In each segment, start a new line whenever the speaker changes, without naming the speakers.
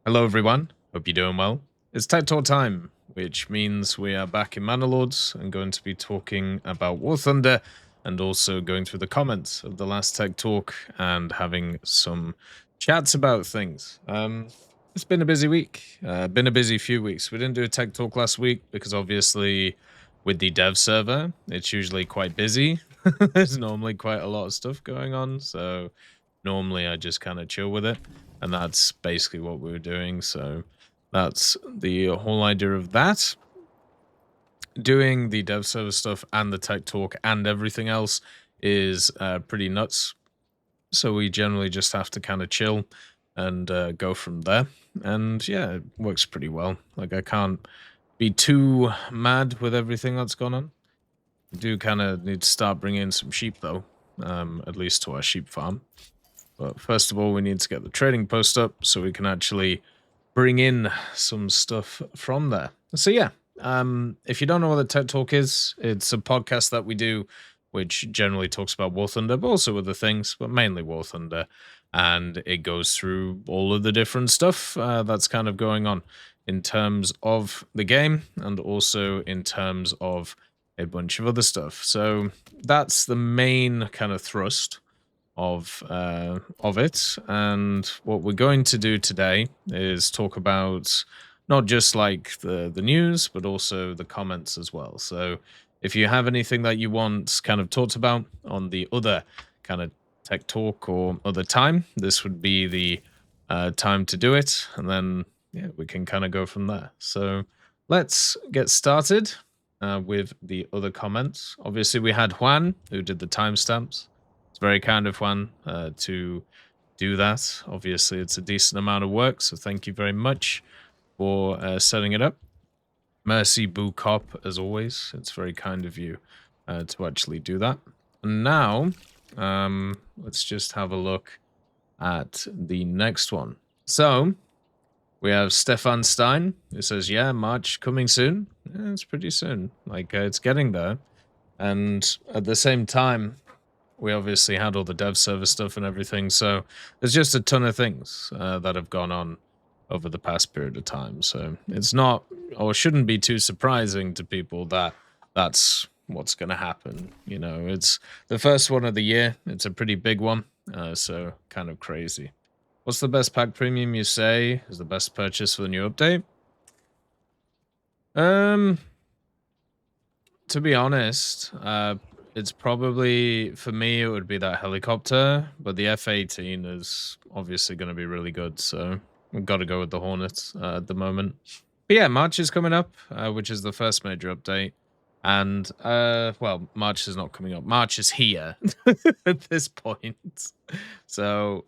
Hello, everyone. Hope you're doing well. It's Tech Talk time, which means we are back in Manorlords and going to be talking about War Thunder and also going through the comments of the last Tech Talk and having some chats about things. It's been a busy week, been a busy few weeks. We didn't do a Tech Talk last week because obviously with the dev server, it's usually quite busy. There's normally quite a lot of stuff going on, so normally I just kind of chill with it. And that's basically what we were doing. So that's the whole idea of that. Doing the dev server stuff and the tech talk and everything else is pretty nuts. So we generally just have to kind of chill and go from there. And yeah, it works pretty well. Like I can't be too mad with everything that's gone on. I do kind of need to start bringing in some sheep though, at least to our sheep farm. But first of all, we need to get the trading post up so we can actually bring in some stuff from there. So yeah, if you don't know what the Tech Talk is, it's a podcast that we do, which generally talks about War Thunder, but also other things, but mainly War Thunder. And it goes through all of the different stuff that's kind of going on in terms of the game and also in terms of a bunch of other stuff. So that's the main kind of thrust of it. And what we're going to do today is talk about not just like the news, but also the comments as well. So if you have anything that you want kind of talked about on the other kind of tech talk or other time, this would be the time to do it. And then yeah, we can kind of go from there. So let's get started with the other comments. Obviously, we had Juan who did the timestamps. It's very kind of Juan to do that. Obviously, it's a decent amount of work, so thank you very much for setting it up. Mercy Boo Cop, as always. It's very kind of you to actually do that. And now, let's just have a look at the next one. So, we have Stefan Stein, who says, yeah, March coming soon. Yeah, it's pretty soon. Like, it's getting there. And at the same time, we obviously had all the dev server stuff and everything. So there's just a ton of things that have gone on over the past period of time. So it's not or shouldn't be too surprising to people that that's what's going to happen. You know, it's the first one of the year. It's a pretty big one. So kind of crazy. What's the best pack premium you say is the best purchase for the new update? To be honest, it's probably, for me, it would be that helicopter, but the F-18 is obviously going to be really good, so we've got to go with the Hornets at the moment. But yeah, March is coming up, which is the first major update. And, well, March is not coming up. March is here at this point. So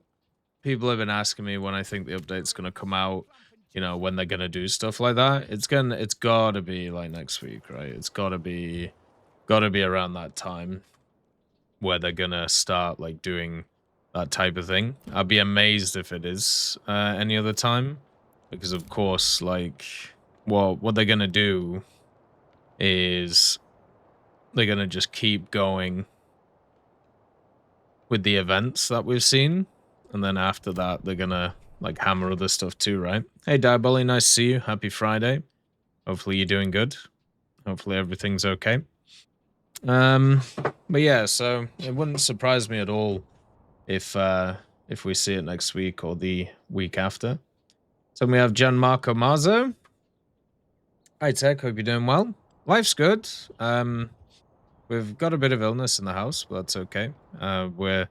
people have been asking me when I think the update's going to come out, you know, when they're going to do stuff like that. It's got to be like next week, right? It's got to be around that time where they're gonna start like doing that type of thing. I'd be amazed if it is any other time, because of course, like, well, what they're gonna do is they're gonna just keep going with the events that we've seen, and then after that, they're gonna like hammer other stuff too, right? Hey, Diaboli, nice to see you. Happy Friday. Hopefully you're doing good. Hopefully everything's okay. But yeah, so it wouldn't surprise me at all if we see it next week or the week after. So we have Gianmarco Marzo. Hi Tech, hope you're doing well. Life's good. We've got a bit of illness in the house, but that's okay. We're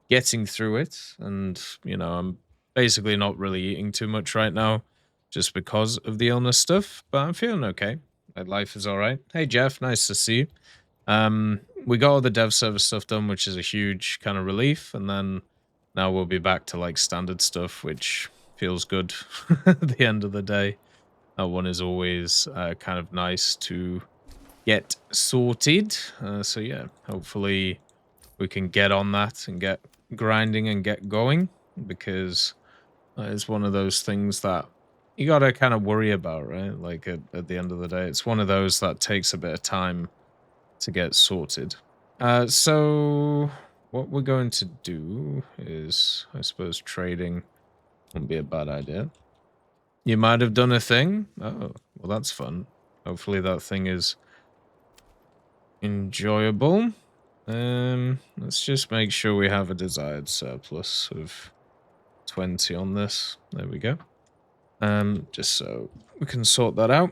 getting through it, and you know, I'm basically not really eating too much right now, just because of the illness stuff. But I'm feeling okay. Life is all right. Hey Jeff, nice to see you. We got all the dev service stuff done, which is a huge kind of relief, and then now we'll be back to like standard stuff, which feels good at the end of the day. That one is always kind of nice to get sorted. So yeah, hopefully we can get on that and get grinding and get going, because it's one of those things that you got to kind of worry about, right? Like at the end of the day, it's one of those that takes a bit of time to get sorted. So what we're going to do is, I suppose, trading won't be a bad idea. You might have done a thing? Oh, well, that's fun. Hopefully that thing is enjoyable. Let's just make sure we have a desired surplus of 20 on this. There we go. Just so we can sort that out.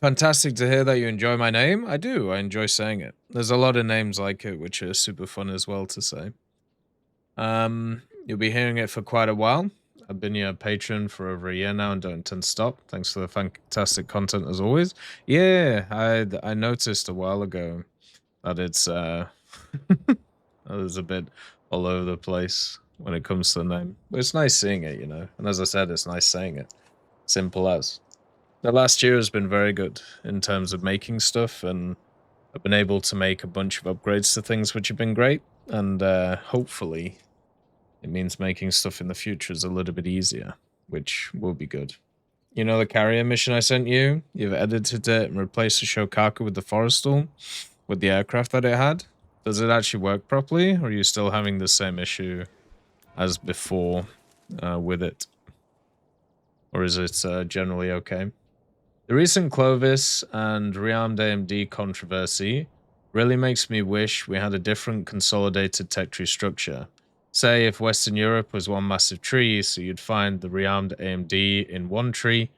Fantastic to hear that you enjoy my name. I do. I enjoy saying it. There's a lot of names like it, which are super fun as well to say. You'll be hearing it for quite a while. I've been your patron for over a year now and don't intend to stop. Thanks for the fantastic content as always. Yeah, I noticed a while ago that it's that it's a bit all over the place when it comes to the name. But it's nice seeing it, you know. And as I said, it's nice saying it. Simple as. The last year has been very good in terms of making stuff, and I've been able to make a bunch of upgrades to things which have been great, and hopefully it means making stuff in the future is a little bit easier, which will be good. You know the carrier mission I sent you? You've edited it and replaced the Shokaku with the Forrestal, with the aircraft that it had? Does it actually work properly, or are you still having the same issue as before with it? Or is it generally okay? The recent Clovis and rearmed AMD controversy really makes me wish we had a different consolidated tech tree structure. Say if Western Europe was one massive tree, so you'd find the rearmed AMD in one tree,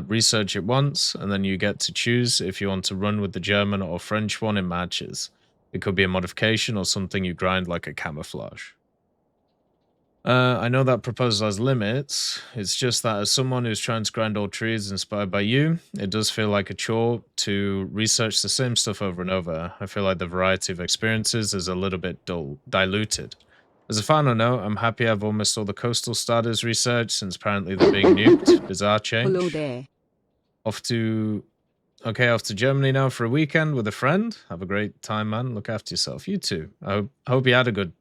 research it once, and then you get to choose if you want to run with the German or French one in matches. It could be a modification or something you grind like a camouflage. I know that proposal has limits. It's just that as someone who's trying to grind all trees inspired by you, it does feel like a chore to research the same stuff over and over. I feel like the variety of experiences is a little bit diluted. As a final note, I'm happy I've almost all the coastal starters researched since apparently they're being nuked. Bizarre change.
Hello there.
Off to Germany now for a weekend with a friend. Have a great time, man. Look after yourself. You too. I hope you had a good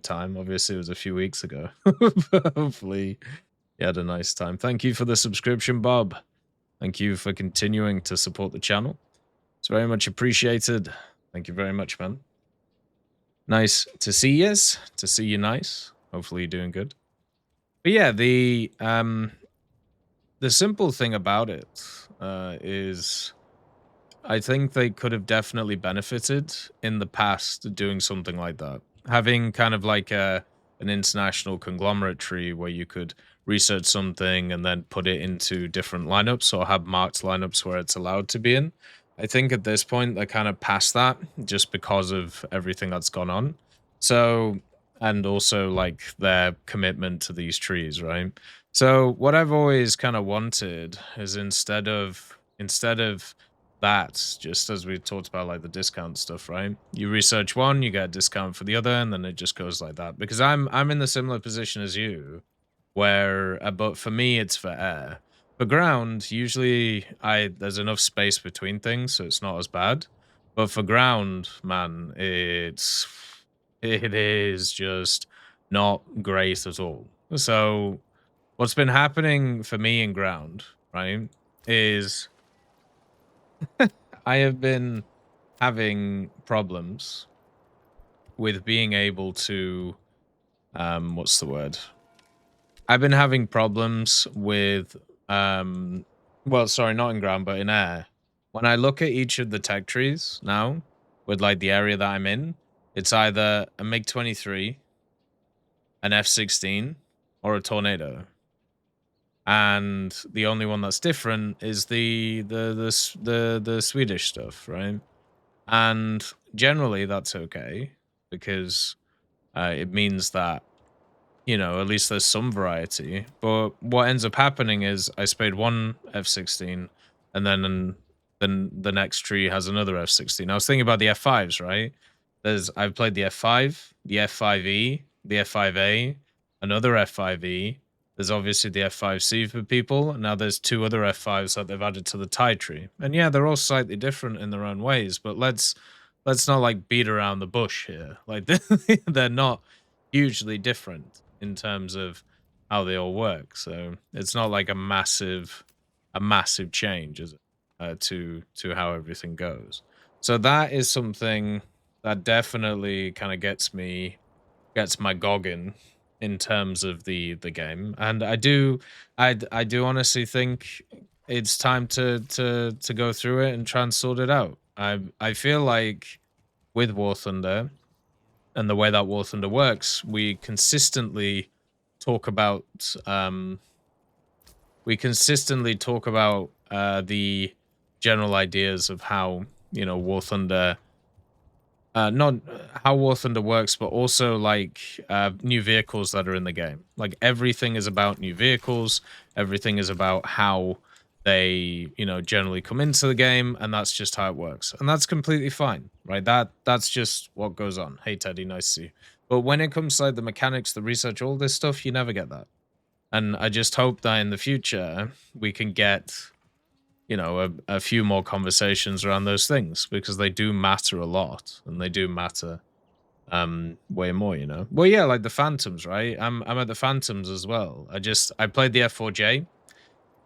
time. Obviously, it was a few weeks ago. But hopefully, you had a nice time. Thank you for the subscription, Bob. Thank you for continuing to support the channel. It's very much appreciated. Thank you very much, man. Nice to see yous. To see you nice. Hopefully, you're doing good. But yeah, the simple thing about it is I think they could have definitely benefited in the past doing something like that. Having kind of like an international conglomerate tree where you could research something and then put it into different lineups or have marked lineups where it's allowed to be in. I think at this point they're kind of past that just because of everything that's gone on. So, and also like their commitment to these trees, right? So what I've always kind of wanted is instead of that, just as we talked about like the discount stuff, right? You research one, you get a discount for the other, and then it just goes like that. Because I'm in the similar position as you, where but for me it's for air. For ground, usually there's enough space between things, so it's not as bad. But for ground, man, it is just not great at all. So what's been happening for me in ground, right, is I have been having problems with being able to, what's the word? I've been having problems with, well, sorry, not in ground, but in air. When I look at each of the tech trees now, with like the area that I'm in, it's either a MiG-23, an F-16, or a Tornado. And the only one that's different is the Swedish stuff, right? And generally that's okay because it means that, you know, at least there's some variety. But what ends up happening is I spade one F-16 and then the next tree has another F-16. I was thinking about the F-5s, right? I've played the F-5, the F-5E, the F-5A, another F-5E. There's obviously the F5C for people, and now there's two other F5s that they've added to the tie tree. And yeah, they're all slightly different in their own ways, but let's not like beat around the bush here. Like they're not hugely different in terms of how they all work. So it's not like a massive change, is it, to how everything goes. So that is something that definitely kind of gets my goggin in terms of the game, and I do honestly think it's time to go through it and try and sort it out. I feel like with War Thunder and the way that War Thunder works, we consistently talk about the general ideas of how, you know, War Thunder, not how War Thunder works, but also like new vehicles that are in the game. Like everything is about new vehicles. Everything is about how they, you know, generally come into the game, and that's just how it works, and that's completely fine, right? That's just what goes on. Hey Teddy, nice to see you. But when it comes to like the mechanics, the research, all this stuff, you never get that. And I just hope that in the future we can get, you know, a few more conversations around those things, because they do matter a lot, and they do matter way more, you know. Well, yeah, like the Phantoms, right? I'm at the Phantoms as well. I played the F4J.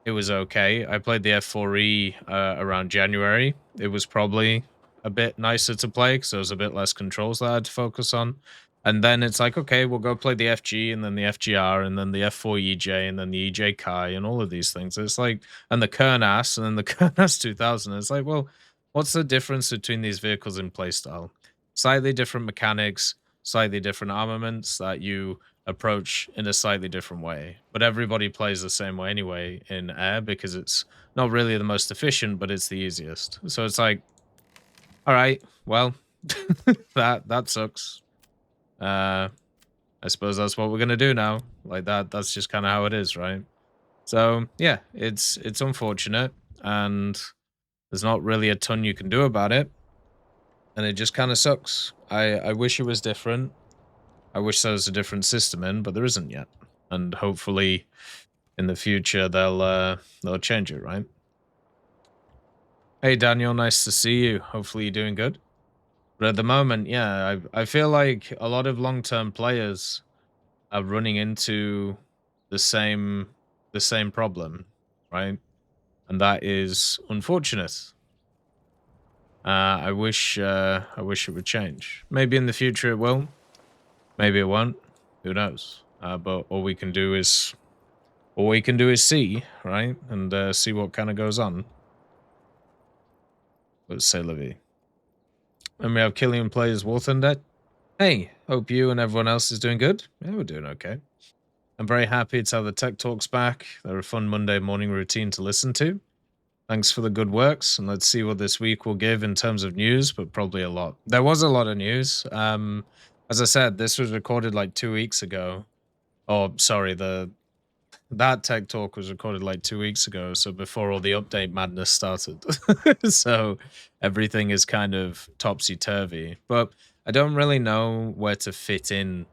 It was okay. I played the F4E around January. It was probably a bit nicer to play because there was a bit less controls that I had to focus on. And then it's like, okay, we'll go play the FG and then the FGR and then the F4EJ and then the EJ Kai and all of these things. It's like, and the Kernas and then the Kernas 2000. It's like, well, what's the difference between these vehicles in playstyle? Slightly different mechanics, slightly different armaments that you approach in a slightly different way, but everybody plays the same way anyway in air, because it's not really the most efficient, but it's the easiest. So it's like, all right, well, that sucks. I suppose that's what we're gonna do now. Like that's just kind of how it is, right? So yeah, it's unfortunate, and there's not really a ton you can do about it, and it just kind of sucks. I wish it was different. I wish there was a different system in, but there isn't yet. And hopefully in the future they'll change it, right? Hey Daniel, nice to see you. Hopefully you're doing good. But at the moment, yeah, I feel like a lot of long-term players are running into the same problem, right? And that is unfortunate. I wish it would change. Maybe in the future it will. Maybe it won't. Who knows? But all we can do is see, right? And see what kind of goes on. Let's say Livy. And we have Killian plays War Thunder. Hey, hope you and everyone else is doing good. Yeah, we're doing okay. I'm very happy to have the Tech Talks back. They're a fun Monday morning routine to listen to. Thanks for the good works, and let's see what this week will give in terms of news, but probably a lot. There was a lot of news. As I said, this was recorded like 2 weeks ago. Oh, sorry, that Tech Talk was recorded like 2 weeks ago, so before all the update madness started. So everything is kind of topsy-turvy. But I don't really know where to fit in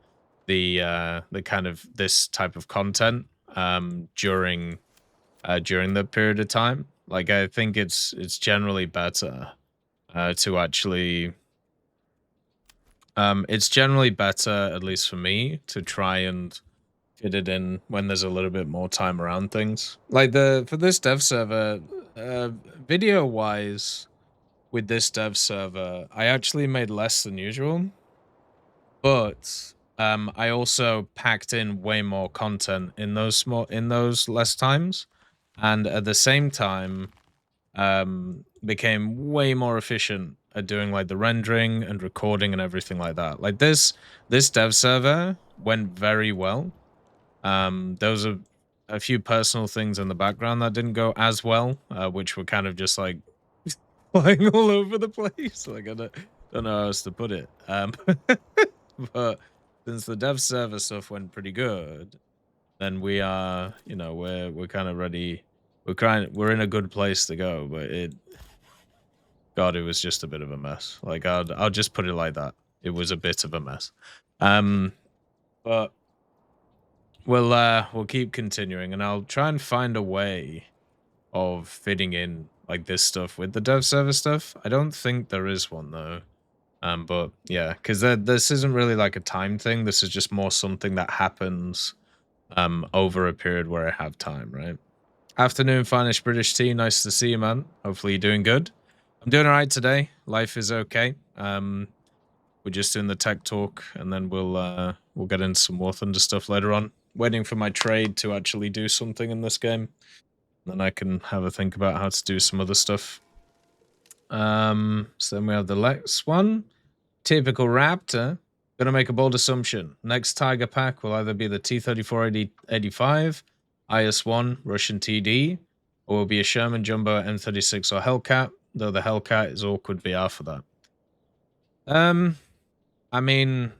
the kind of this type of content during the period of time. Like, I think it's generally better to actually it's generally better, at least for me, to try and fit it in when there's a little bit more time around things. Like for this dev server, video wise, with this dev server, I actually made less than usual, but I also packed in way more content in those less times, and at the same time became way more efficient at doing like the rendering and recording and everything like that. Like this dev server went very well. There was a few personal things in the background that didn't go as well, which were kind of just like flying all over the place. Like I don't know how else to put it. But since the dev server stuff went pretty good, then we are, you know, we're kind of ready. We're in a good place to go. But God, it was just a bit of a mess. Like I'll just put it like that. It was a bit of a mess. But we'll keep continuing, and I'll try and find a way of fitting in like this stuff with the dev server stuff. I don't think there is one though. But yeah, because this isn't really like a time thing. This is just more something that happens over a period where I have time, right? Afternoon, finest British tea. Nice to see you, man. Hopefully you're doing good. I'm doing all right today. Life is okay. We're just doing the tech talk, and then we'll we'll get into some War Thunder stuff later on. Waiting for my trade to actually do something in this game. Then I can have a think about how to do some other stuff. So then we have the next one. Typical Raptor. Gonna make a bold assumption. Next Tiger pack will either be the T-34-85, IS-1, Russian TD, or will be a Sherman Jumbo M36 or Hellcat, though the Hellcat is awkward VR for that. I mean,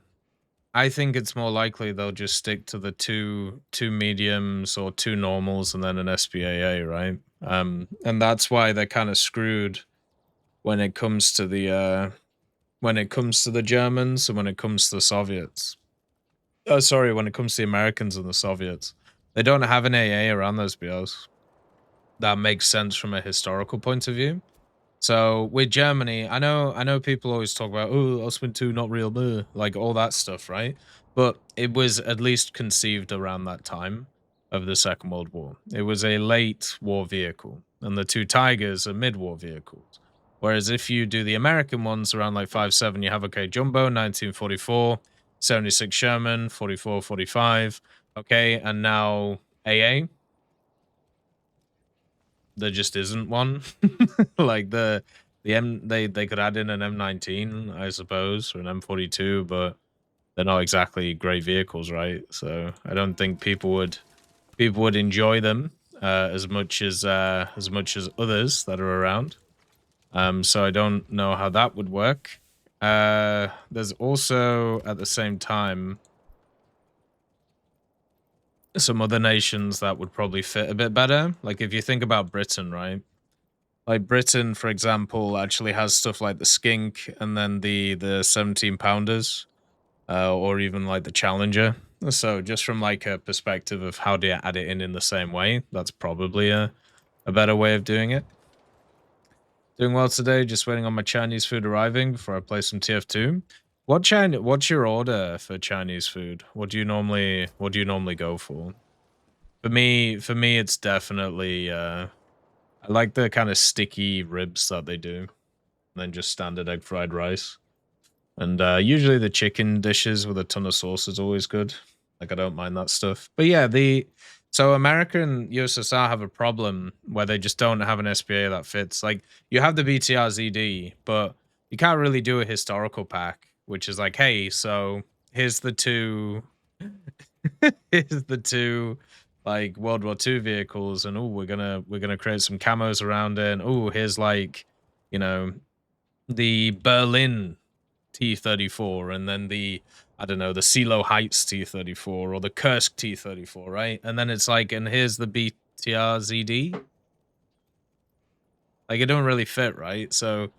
I think it's more likely they'll just stick to the two mediums or two normals and then an SPAA, right? And that's why they're kind of screwed when it comes to the Germans and when it comes to the Soviets. Oh, sorry, when it comes to the Americans and the Soviets. They don't have an AA around those BOs. That makes sense from a historical point of view. So with Germany, I know people always talk about, oh, Osman 2 not real, like all that stuff, right? But it was at least conceived around that time of the Second World War. It was a late war vehicle, and the two Tigers are mid-war vehicles. Whereas if you do the American ones around like 5.7, you have, okay, Jumbo, 1944, 76 Sherman, 44, 45, okay, and now AA. There just isn't one. Like they could add in an M19, I suppose, or an M42, but they're not exactly great vehicles, right? So I don't think people would enjoy them as much as others that are around. So I don't know how that would work. There's also at the same time some other nations that would probably fit a bit better. Like if you think about Britain, right? Like Britain, for example, actually has stuff like the Skink and then the 17 pounders, or even like the Challenger. So just from like a perspective of how do you add it in the same way, that's probably a better way of doing it. Doing well today, just waiting on my Chinese food arriving before I play some TF2. What's your order for Chinese food? What do you normally go for? For me, it's definitely I like the kind of sticky ribs that they do, and then just standard egg fried rice. And usually the chicken dishes with a ton of sauce is always good. Like I don't mind that stuff. But yeah, so America and USSR have a problem where they just don't have an SPA that fits. Like you have the BTR ZD, but you can't really do a historical pack, which is like, hey, so here's the two here's the two like World War II vehicles, and oh, we're gonna create some camos around it. And oh, here's like, you know, the Berlin T-34, and then the, I don't know, the Silo Heights T-34 or the Kursk T-34, right? And then it's like, and here's the BTR ZD. Like it don't really fit, right? So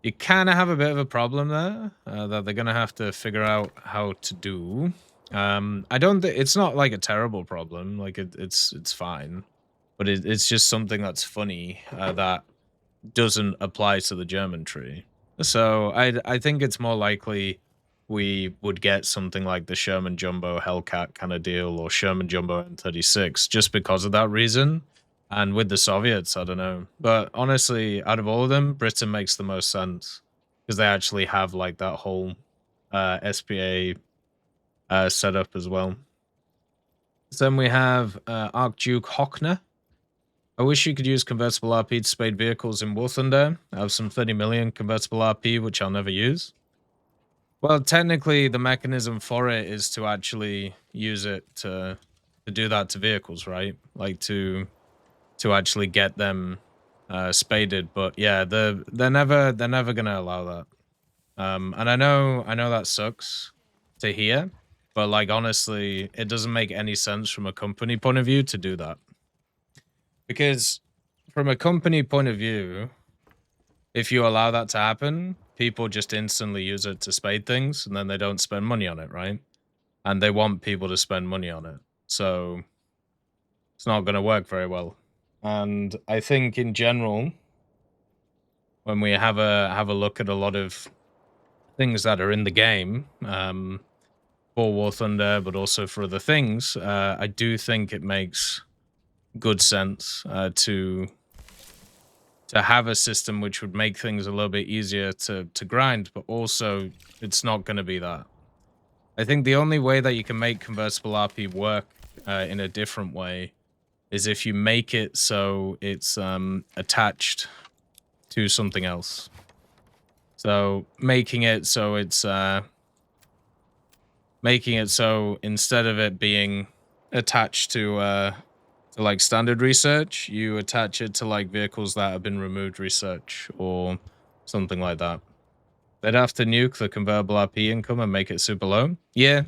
you kind of have a bit of a problem there that they're gonna have to figure out how to do. I don't think it's not like a terrible problem. Like it's fine, but it's just something that's funny that doesn't apply to the German tree. So I think it's more likely we would get something like the Sherman Jumbo Hellcat kind of deal or Sherman Jumbo M36 just because of that reason. And with the Soviets, I don't know. But honestly, out of all of them, Britain makes the most sense because they actually have like that whole SPA setup as well. So then we have Archduke Hockner. I wish you could use Convertible RP to spade vehicles in War Thunder. I have some 30 million Convertible RP, which I'll never use. Well, technically, the mechanism for it is to actually use it to do that to vehicles, right? Like to actually get them spaded. But yeah, they're never gonna allow that. And I know that sucks to hear, but like honestly, it doesn't make any sense from a company point of view to do that. Because from a company point of view, if you allow that to happen, people just instantly use it to spade things and then they don't spend money on it, right? And they want people to spend money on it. So it's not going to work very well. And I think in general, when we have a look at a lot of things that are in the game, for War Thunder, but also for other things, I do think it makes good sense to have a system which would make things a little bit easier to grind, but also it's not going to be that. I think the only way that you can make Convertible RP work in a different way is if you make it so it's attached to something else. So making it so instead of it being attached to like standard research, you attach it to like vehicles that have been removed research or something like that. They'd have to nuke the convertible RP income and make it super low. Yeah.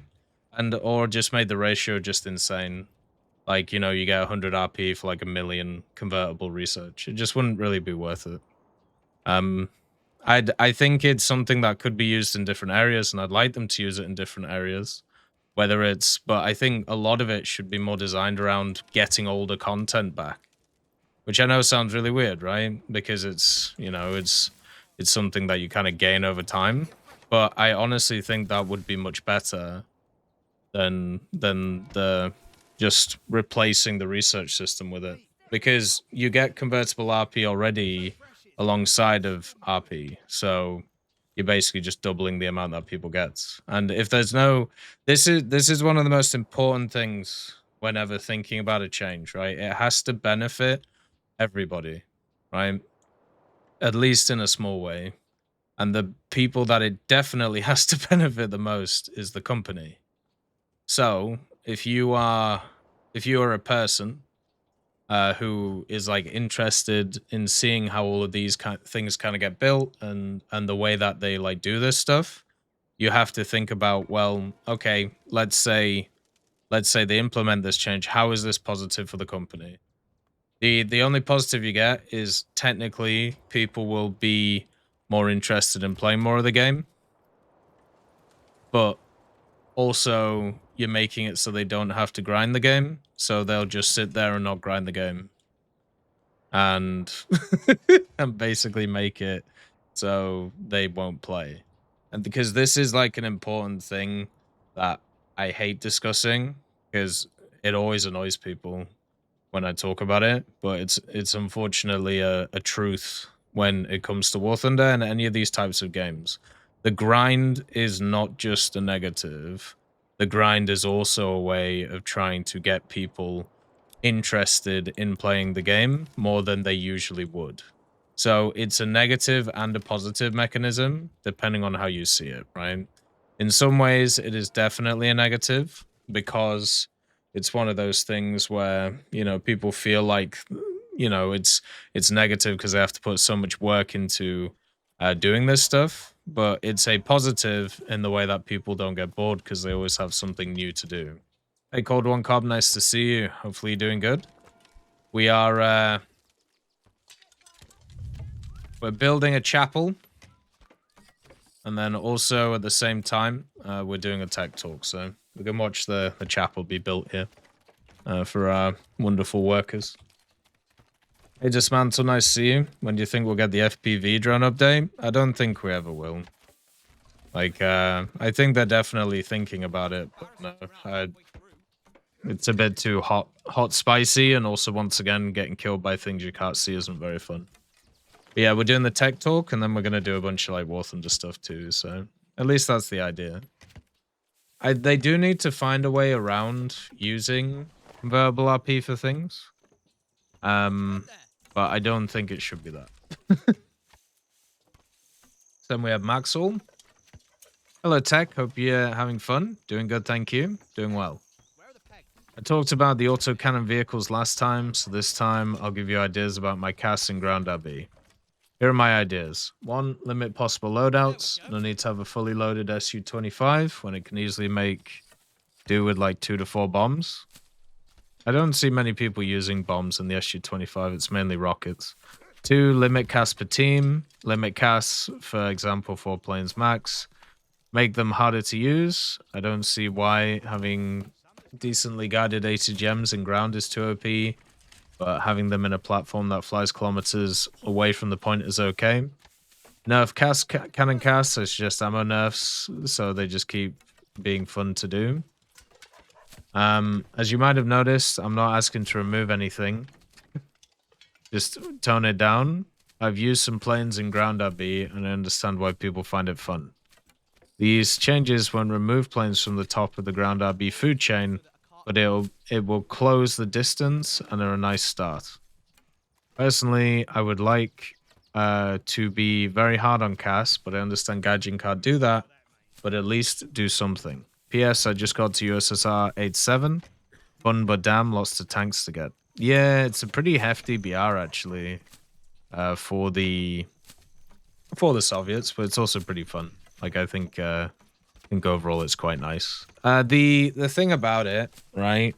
Or just made the ratio just insane. Like, you know, you get 100 RP for like 1 million convertible research. It just wouldn't really be worth it. I think it's something that could be used in different areas, and I'd like them to use it in different areas. But I think a lot of it should be more designed around getting older content back. Which I know sounds really weird, right? Because it's, you know, it's something that you kind of gain over time. But I honestly think that would be much better than the just replacing the research system with it. Because you get convertible RP already alongside of RP. So you're basically just doubling the amount that people get. And if there's no... This is one of the most important things whenever thinking about a change, right? It has to benefit everybody, right? At least in a small way. And the people that it definitely has to benefit the most is the company. So if you are a person who is like interested in seeing how all of these things kind of get built and the way that they like do this stuff, you have to think about, well, okay, let's say they implement this change. How is this positive for the company? The only positive you get is technically people will be more interested in playing more of the game. But also you're making it so they don't have to grind the game. So they'll just sit there and not grind the game. And and basically make it so they won't play. And because this is like an important thing that I hate discussing because it always annoys people when I talk about it, but it's unfortunately a truth when it comes to War Thunder and any of these types of games. The grind is not just a negative. The grind is also a way of trying to get people interested in playing the game more than they usually would. So it's a negative and a positive mechanism, depending on how you see it, right? In some ways, it is definitely a negative because it's one of those things where, you know, people feel like, you know, it's negative because they have to put so much work into doing this stuff. But it's a positive in the way that people don't get bored because they always have something new to do. Hey, Cold One Cobb, nice to see you. Hopefully you're doing good. We are we're building a chapel. And then also at the same time, we're doing a tech talk. So we can watch the chapel be built here for our wonderful workers. Hey, Dismantle, nice to see you. When do you think we'll get the FPV drone update? I don't think we ever will. Like, I think they're definitely thinking about it, but no, it's a bit too hot, spicy, and also, once again, getting killed by things you can't see isn't very fun. But yeah, we're doing the tech talk, and then we're going to do a bunch of, like, War Thunder stuff, too, so at least that's the idea. They do need to find a way around using verbal RP for things. But I don't think it should be that. Then we have Maxwell. Hello, Tech. Hope you're having fun. Doing good, thank you. Doing well. I talked about the autocannon vehicles last time, so this time I'll give you ideas about my CAS and ground RB. Here are my ideas. 1, limit possible loadouts. No need to have a fully loaded Su-25 when it can easily make do with like 2 to 4 bombs. I don't see many people using bombs in the Su-25. It's mainly rockets. 2, limit CAS per team. Limit CAS, for example, 4 planes max. Make them harder to use. I don't see why having decently guided ATGMs in ground is too OP, but having them in a platform that flies kilometers away from the point is okay. Nerf CAS, cannon CAS, it's just ammo nerfs, so they just keep being fun to do. As you might have noticed, I'm not asking to remove anything. Just tone it down. I've used some planes in ground RB, and I understand why people find it fun. These changes won't remove planes from the top of the ground RB food chain, but it will close the distance and are a nice start. Personally, I would like to be very hard on CAS, but I understand Gaijin can't do that, but at least do something. PS, I just got to USSR 87. Fun, but damn, lots of tanks to get. Yeah, it's a pretty hefty BR, actually, for the Soviets, but it's also pretty fun. Like, I think overall it's quite nice. The thing about it, right,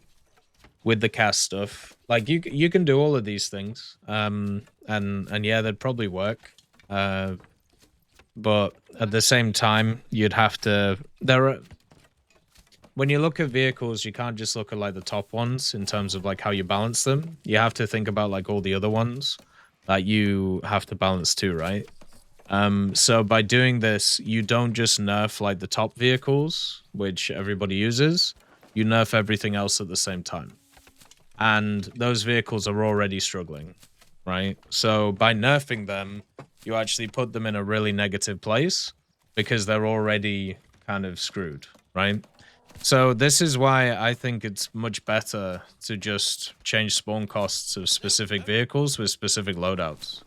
with the CAS stuff, like you can do all of these things, and yeah, they'd probably work. But at the same time, you'd have to. When you look at vehicles, you can't just look at like the top ones in terms of like how you balance them. You have to think about like all the other ones that you have to balance too, right? So by doing this, you don't just nerf like the top vehicles, which everybody uses, you nerf everything else at the same time. And those vehicles are already struggling, right? So by nerfing them, you actually put them in a really negative place because they're already kind of screwed, right? So this is why I think it's much better to just change spawn costs of specific vehicles with specific loadouts.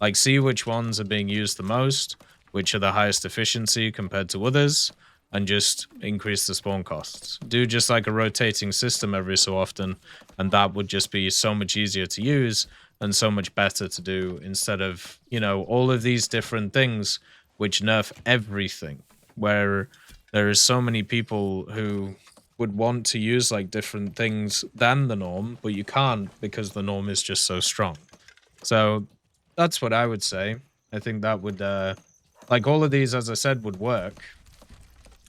Like, see which ones are being used the most, which are the highest efficiency compared to others, and just increase the spawn costs. Do just like a rotating system every so often, and that would just be so much easier to use and so much better to do instead of, you know, all of these different things which nerf everything, where there is so many people who would want to use like different things than the norm, but you can't because the norm is just so strong. So that's what I would say. I think that would, like all of these, as I said, would work.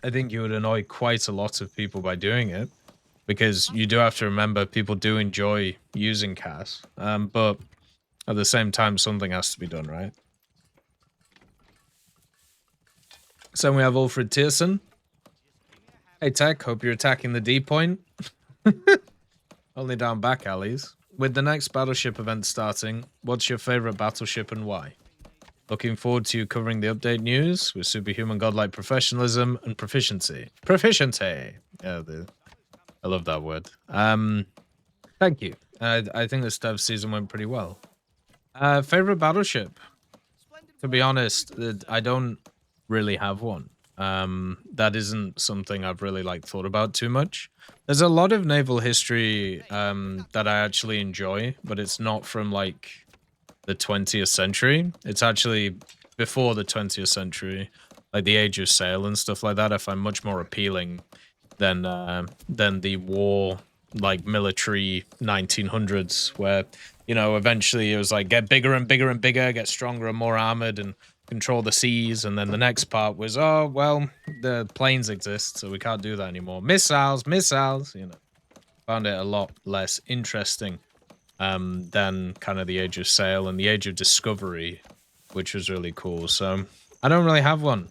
I think you would annoy quite a lot of people by doing it, because you do have to remember people do enjoy using CAS, but at the same time, something has to be done, right? So we have Alfred Tierson. Hey, Tech, hope you're attacking the D point. Only down back alleys. With the next battleship event starting, what's your favorite battleship and why? Looking forward to you covering the update news with superhuman godlike professionalism and proficiency. Proficiency! Yeah, I love that word. Thank you. I think the Stev season went pretty well. Favorite battleship? To be honest, I don't really have one. That isn't something I've really like thought about too much. There's a lot of naval history that I actually enjoy, but it's not from like the 20th century. It's actually before the 20th century, like the Age of Sail and stuff like that. I find much more appealing than the war, like military 1900s, where, you know, eventually it was like get bigger and bigger and bigger, get stronger and more armored, and control the seas. And then the next part was, oh well, the planes exist, so we can't do that anymore. Missiles, you know. Found it a lot less interesting than kind of the Age of Sail and the Age of Discovery, which was really cool. So I don't really have one.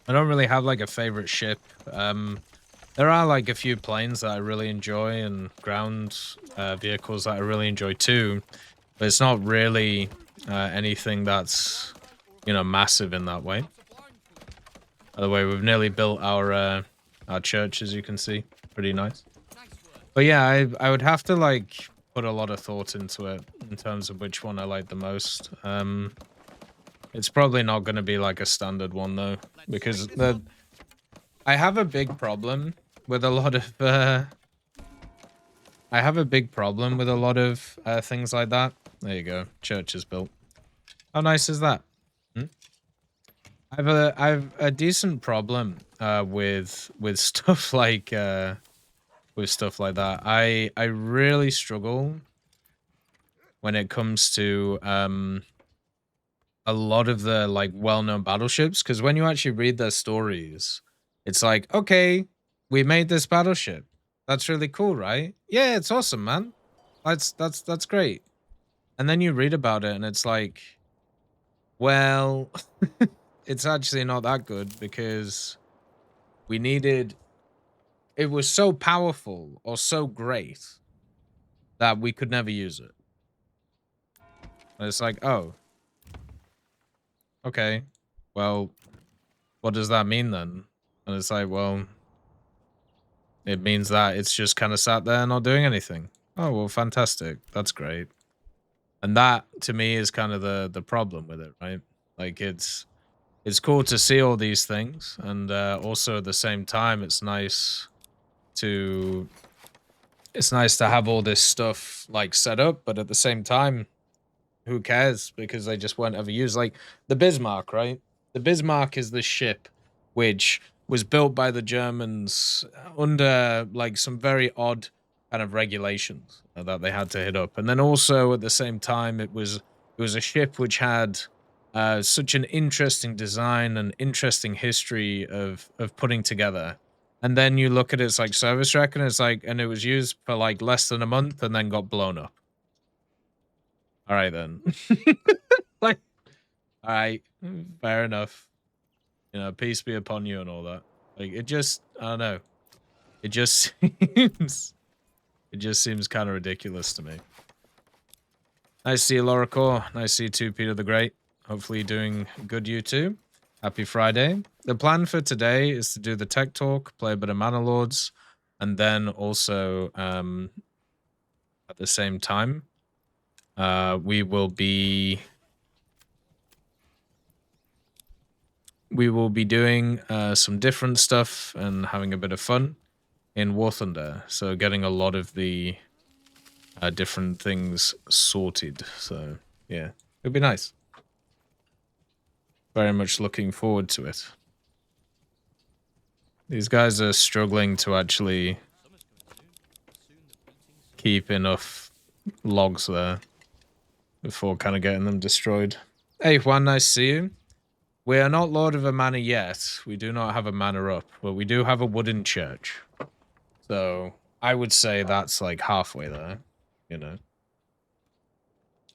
I don't really have like a favorite ship. There are like a few planes that I really enjoy and ground vehicles that I really enjoy too, but it's not really anything that's, you know, massive in that way. By the way, we've nearly built our church, as you can see. Pretty nice. But yeah, I would have to like put a lot of thought into it in terms of which one I like the most. It's probably not going to be like a standard one though, because I have a big problem with a lot of things like that. There you go, church is built. How nice is that? I've a decent problem with stuff like that. I really struggle when it comes to a lot of the like well-known battleships, because when you actually read their stories, it's like, okay, we made this battleship. That's really cool, right? Yeah, it's awesome, man. That's great. And then you read about it and it's like, well, it's actually not that good because it was so powerful or so great that we could never use it. And it's like, oh, okay, well, what does that mean then? And it's like, well, it means that it's just kind of sat there not doing anything. Oh, well, fantastic. That's great. And that, to me, is kind of the problem with it, right? Like, it's cool to see all these things, and also at the same time, it's nice to have all this stuff like set up, but at the same time, who cares? Because they just weren't ever used. Like the Bismarck, right? The Bismarck is the ship which was built by the Germans under like some very odd kind of regulations that they had to hit up. And then also at the same time, it was a ship which had such an interesting design and interesting history of putting together. And then you look at its like service record, and it's like, and it was used for like less than a month, and then got blown up. All right then. Like, all right, fair enough. You know, peace be upon you and all that. Like, it just, I don't know. It just seems kind of ridiculous to me. Nice to see you, Laura Core. Nice to see you too, Peter the Great. Hopefully you're doing good, you too. Happy Friday. The plan for today is to do the tech talk, play a bit of Mana Lords, and then also, at the same time, we will be doing some different stuff and having a bit of fun in War Thunder. So getting a lot of the different things sorted. So yeah, it'll be nice. Very much looking forward to it. These guys are struggling to actually keep enough logs there before kind of getting them destroyed. Hey Juan, nice to see you. We are not Lord of a Manor yet. We do not have a manor up, but we do have a wooden church. So I would say that's like halfway there, you know.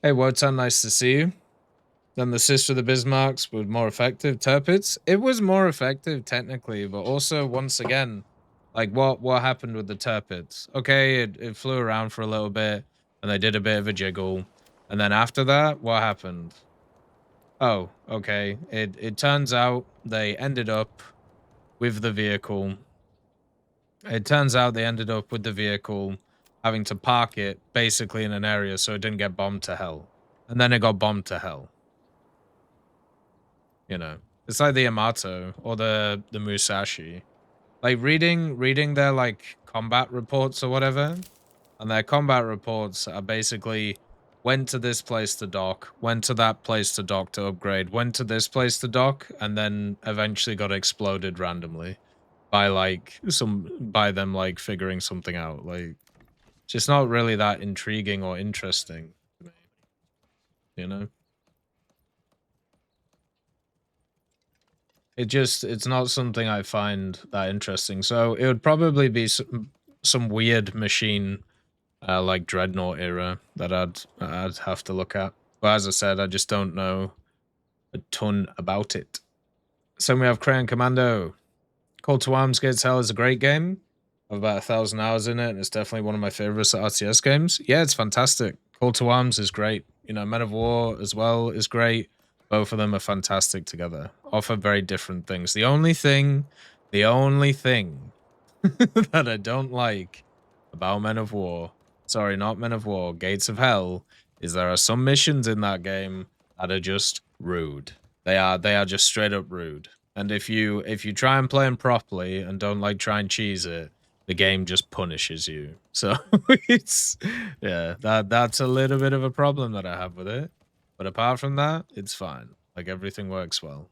Hey Wotan, nice to see you. Then the Sister of the Bismarcks were more effective. Turpids? It was more effective technically, but also once again, like what happened with the Turpids? Okay, it flew around for a little bit, and they did a bit of a jiggle, and then after that, what happened? Oh, okay. It turns out they ended up with the vehicle. It turns out they ended up with the vehicle having to park it basically in an area so it didn't get bombed to hell. And then it got bombed to hell. You know, it's like the Yamato or the Musashi. Like reading their like combat reports or whatever, and their combat reports are basically went to this place to dock, went to that place to dock to upgrade, went to this place to dock, and then eventually got exploded randomly by like by them like figuring something out. Like, it's just not really that intriguing or interesting to me, you know. It's not something I find that interesting. So it would probably be some weird machine, like Dreadnought era that I'd have to look at. But as I said, I just don't know a ton about it. So we have Crayon Commando. Call to Arms Gates Hell is a great game. I have about 1,000 hours in it, and it's definitely one of my favorites RTS games. Yeah, it's fantastic. Call to Arms is great. You know, Men of War as well is great. Both of them are fantastic together. Offer very different things. The only thing that I don't like about Men of War, sorry, not Men of War, Gates of Hell, is there are some missions in that game that are just rude. They are just straight up rude. And if you try and play them properly and don't like try and cheese it, the game just punishes you. So it's yeah, that's a little bit of a problem that I have with it. But apart from that, it's fine. Like everything works well.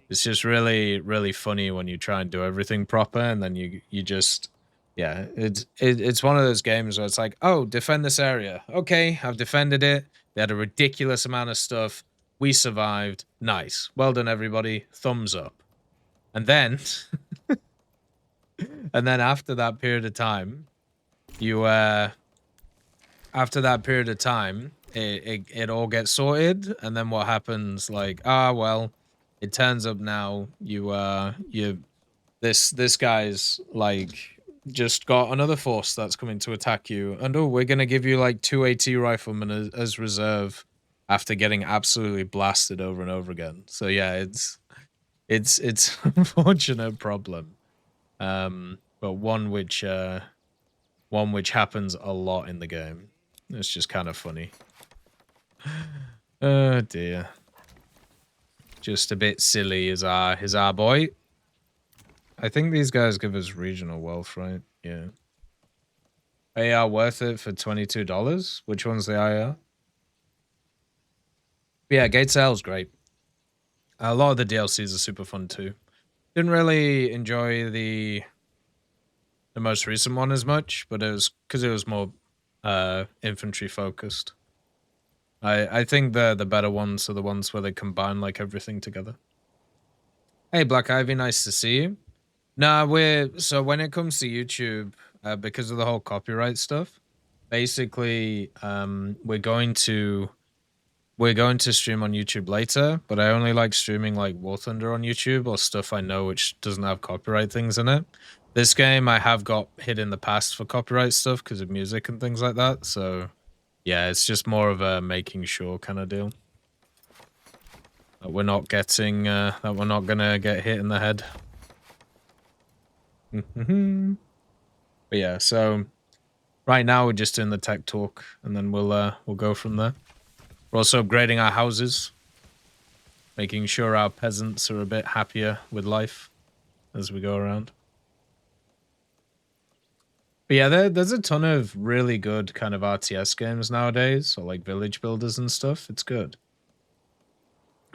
It's just really, really funny when you try and do everything proper and then you just yeah, it's one of those games where it's like, oh, defend this area. Okay, I've defended it. They had a ridiculous amount of stuff. We survived. Nice. Well done, everybody. Thumbs up. And then and then after that period of time, you after that period of time, it all gets sorted, and then what happens? Like, well, it turns up now. This guy's like just got another force that's coming to attack you, and oh, we're gonna give you like 2 AT riflemen as reserve after getting absolutely blasted over and over again. So yeah, It's an unfortunate problem, but one which happens a lot in the game. It's just kind of funny. Oh dear. Just a bit silly is our boy. I think these guys give us regional wealth, right? Yeah. AR worth it for $22? Which one's the IR? Yeah, Gates Hell's great. A lot of the DLCs are super fun too. Didn't really enjoy the most recent one as much, but it was because it was more infantry focused. I think the better ones are the ones where they combine like everything together. Hey Black Ivy, nice to see you. Nah, so when it comes to YouTube, because of the whole copyright stuff, basically we're going to stream on YouTube later, but I only like streaming like War Thunder on YouTube or stuff I know which doesn't have copyright things in it. This game I have got hit in the past for copyright stuff because of music and things like that. So yeah, it's just more of a making sure kind of deal. That we're not getting, that we're not gonna get hit in the head. But yeah, so right now we're just doing the tech talk and then we'll go from there. We're also upgrading our houses, making sure our peasants are a bit happier with life as we go around. But yeah, there's a ton of really good kind of RTS games nowadays, or like village builders and stuff. It's good.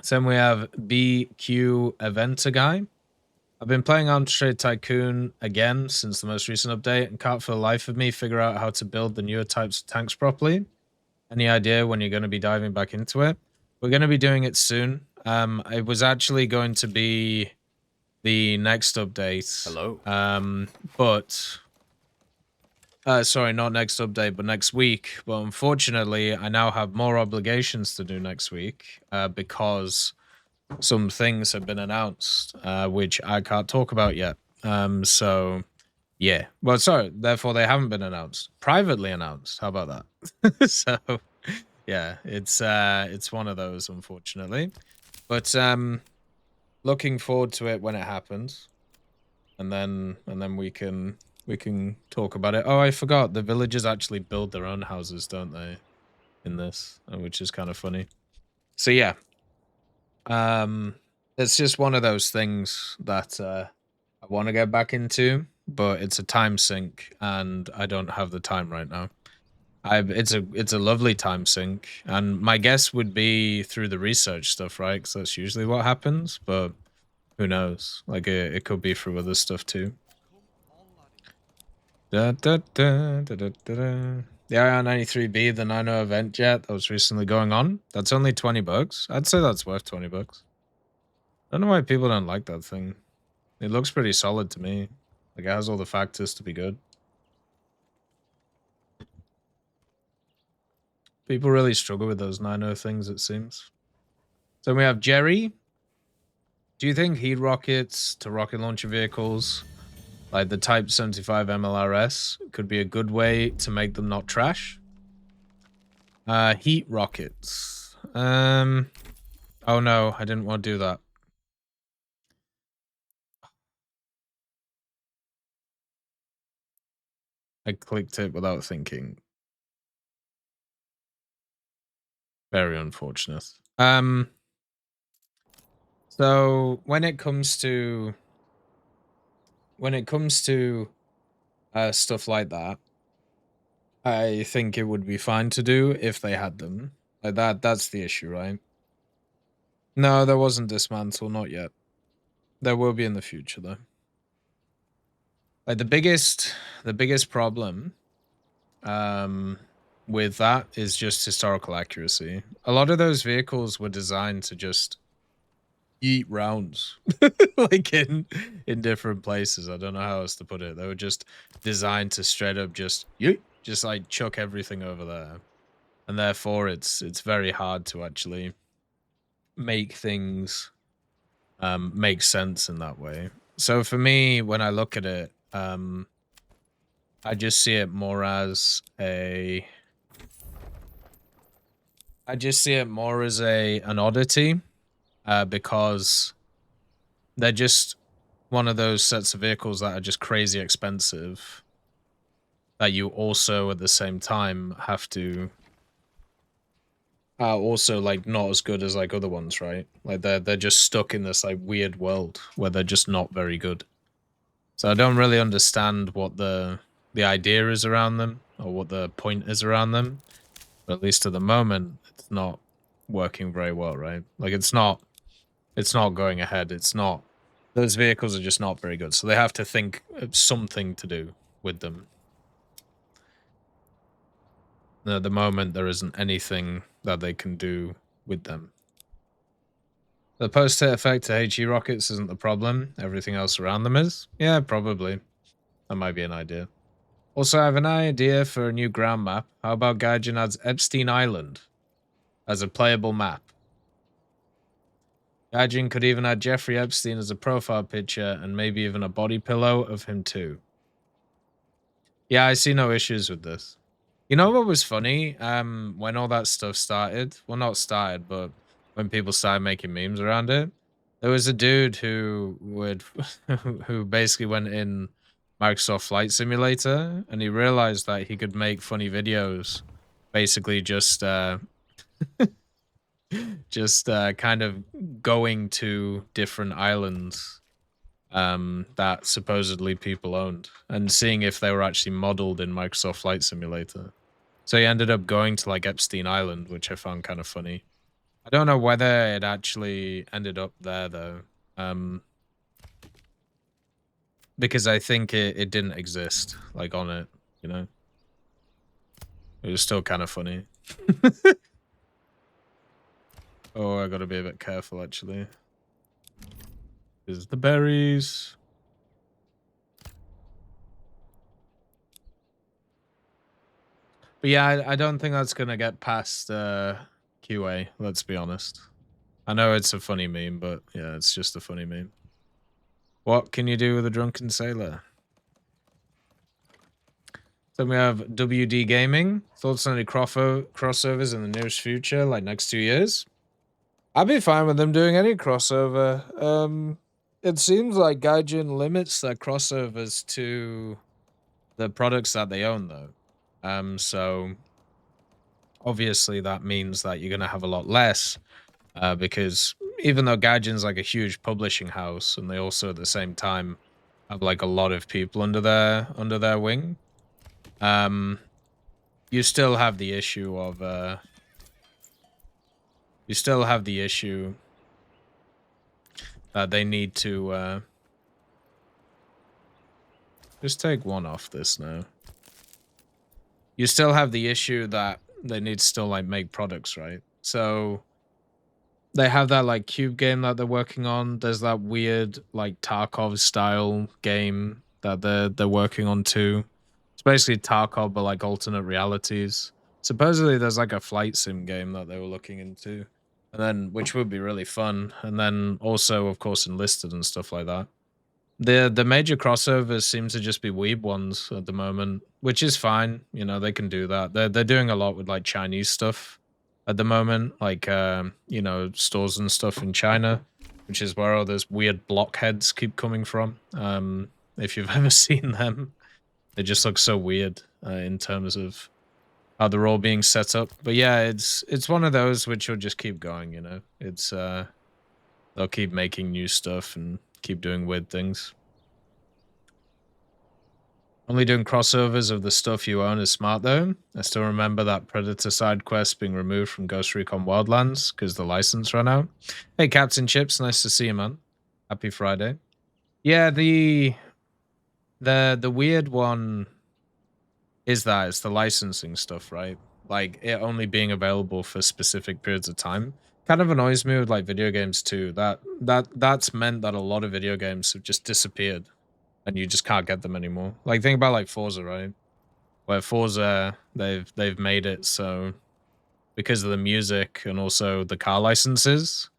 Then we have BQ Eventer Guy. I've been playing Armstrong Tycoon again since the most recent update and can't for the life of me figure out how to build the newer types of tanks properly. Any idea when you're going to be diving back into it? We're going to be doing it soon. It was actually going to be the next update.
Hello.
But sorry, not next update, but next week. But unfortunately, I now have more obligations to do next week because some things have been announced, which I can't talk about yet. So yeah. Well, sorry. Therefore, they haven't been announced. Privately announced. How about that? So yeah, it's one of those, unfortunately. But looking forward to it when it happens, and then we can talk about it. Oh, I forgot. The villagers actually build their own houses, don't they? In this, which is kind of funny. So yeah, it's just one of those things that I want to get back into, but it's a time sink, and I don't have the time right now. It's a lovely time sink, and my guess would be through the research stuff, right? Because that's usually what happens. But who knows? Like it could be through other stuff too. Da, da, da, da, da, da, da. The IR93B, the 90 event jet that was recently going on. That's only $20. I'd say that's worth $20. I don't know why people don't like that thing. It looks pretty solid to me. Like it has all the factors to be good. People really struggle with those 90 things, it seems. So we have Jerry. Do you think heat rockets to rocket launcher vehicles, like the Type 75 MLRS, could be a good way to make them not trash? Heat rockets. Oh no, I didn't want to do that. I clicked it without thinking. Very unfortunate. So when it comes to stuff like that, I think it would be fine to do if they had them. Like that's the issue, right? No, there wasn't dismantle, not yet. There will be in the future though. Like the biggest problem with that is just historical accuracy. A lot of those vehicles were designed to just eat rounds like in different places. I don't know how else to put it. They were just designed to straight up just like chuck everything over there, and therefore it's very hard to actually make things make sense in that way. So for me, when I look at it, I just see it more as an oddity, because they're just one of those sets of vehicles that are just crazy expensive, that you also at the same time have to are also like not as good as like other ones, right? Like they're just stuck in this like weird world where they're just not very good. So I don't really understand what the idea is around them or what the point is around them. But at least at the moment, it's not working very well, right? Like it's not going ahead. It's not, those vehicles are just not very good. So they have to think of something to do with them. And at the moment, there isn't anything that they can do with them. The post-hit effect to HE rockets isn't the problem. Everything else around them is. Yeah, probably. That might be an idea. Also, I have an idea for a new ground map. How about Gaijin adds Epstein Island as a playable map? Gaijin could even add Jeffrey Epstein as a profile picture and maybe even a body pillow of him too. Yeah, I see no issues with this. You know what was funny? When all that stuff started, well, not started, but when people started making memes around it, there was a dude who would, who basically went in Microsoft Flight Simulator, and he realized that he could make funny videos, basically just kind of going to different islands that supposedly people owned and seeing if they were actually modeled in Microsoft Flight Simulator. So he ended up going to like Epstein Island, which I found kind of funny. I don't know whether it actually ended up there though, because I think it didn't exist like on it, you know. It was still kind of funny. Oh, I gotta be a bit careful actually. There's the berries. But yeah, I don't think that's gonna get past QA, let's be honest. I know it's a funny meme, but yeah, it's just a funny meme. What can you do with a drunken sailor? Then we have WD Gaming. Thoughts on any crossovers in the nearest future, like next 2 years? I'd be fine with them doing any crossover. It seems like Gaijin limits their crossovers to the products that they own, though. So obviously that means that you're going to have a lot less, because even though Gaijin's like a huge publishing house, and they also at the same time have like a lot of people under their wing, you still have the issue of that they need to just take one off this now. You still have the issue that they need to still like make products, right? So they have that like cube game that they're working on. There's that weird like Tarkov style game that they're working on too. It's basically Tarkov but like alternate realities. Supposedly there's like a flight sim game that they were looking into, and then which would be really fun. And then also of course Enlisted and stuff like that. The major crossovers seem to just be weeb ones at the moment, which is fine. You know, they can do that. They're doing a lot with like Chinese stuff at the moment, like you know, stores and stuff in China, which is where all those weird blockheads keep coming from. If you've ever seen them, they just look so weird in terms of how they're all being set up. But yeah, it's one of those which will just keep going. You know, it's they'll keep making new stuff and keep doing weird things. Only doing crossovers of the stuff you own is smart though. I still remember that Predator side quest being removed from Ghost Recon Wildlands because the license ran out. Hey Captain Chips, nice to see you, man. Happy Friday. Yeah, the weird one is that it's the licensing stuff, right? Like it only being available for specific periods of time. Kind of annoys me with like video games too. That's meant that a lot of video games have just disappeared and you just can't get them anymore. Like think about like Forza, right? Where Forza they've made it so because of the music and also the car licenses,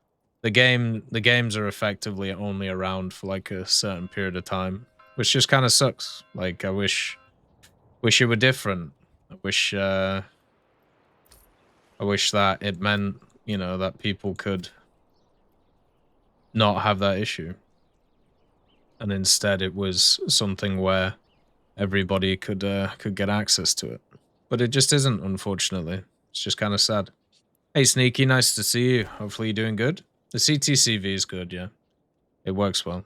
the games are effectively only around for like a certain period of time, which just kind of sucks. Like I wish it were different. I wish that it meant, you know, that people could not have that issue. and instead it was something where everybody could get access to it. But it just isn't, unfortunately. It's just kind of sad. Hey, Sneaky, nice to see you. Hopefully you're doing good. The CTCV is good, yeah. It works well.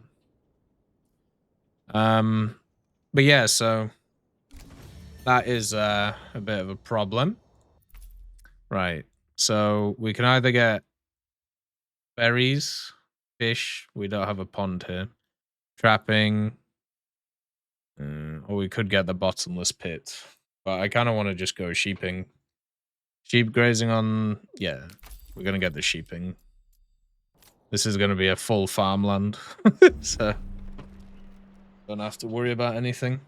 But yeah, so that is a bit of a problem. Right. So we can either get berries, fish. We don't have a pond here. Trapping. Or we could get the bottomless pit. But I kind of want to just go sheeping. Sheep grazing on... Yeah, we're going to get the sheeping. This is going to be a full farmland. So don't have to worry about anything.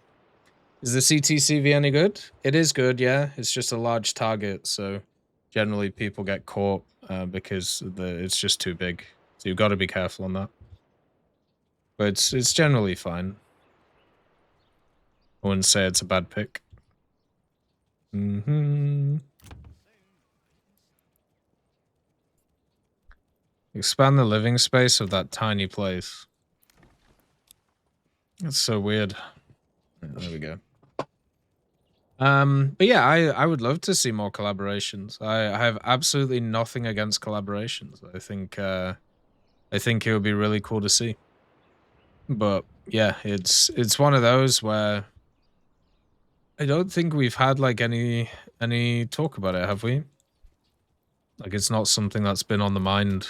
Is the CTCV any good? It is good, yeah. It's just a large target, so generally people get caught because it's just too big. So you've got to be careful on that. But it's generally fine. I wouldn't say it's a bad pick. Expand the living space of that tiny place. That's so weird. There we go. But yeah, I would love to see more collaborations. I have absolutely nothing against collaborations. I think it would be really cool to see. But yeah, it's one of those where I don't think we've had like any talk about it, have we? Like it's not something that's been on the mind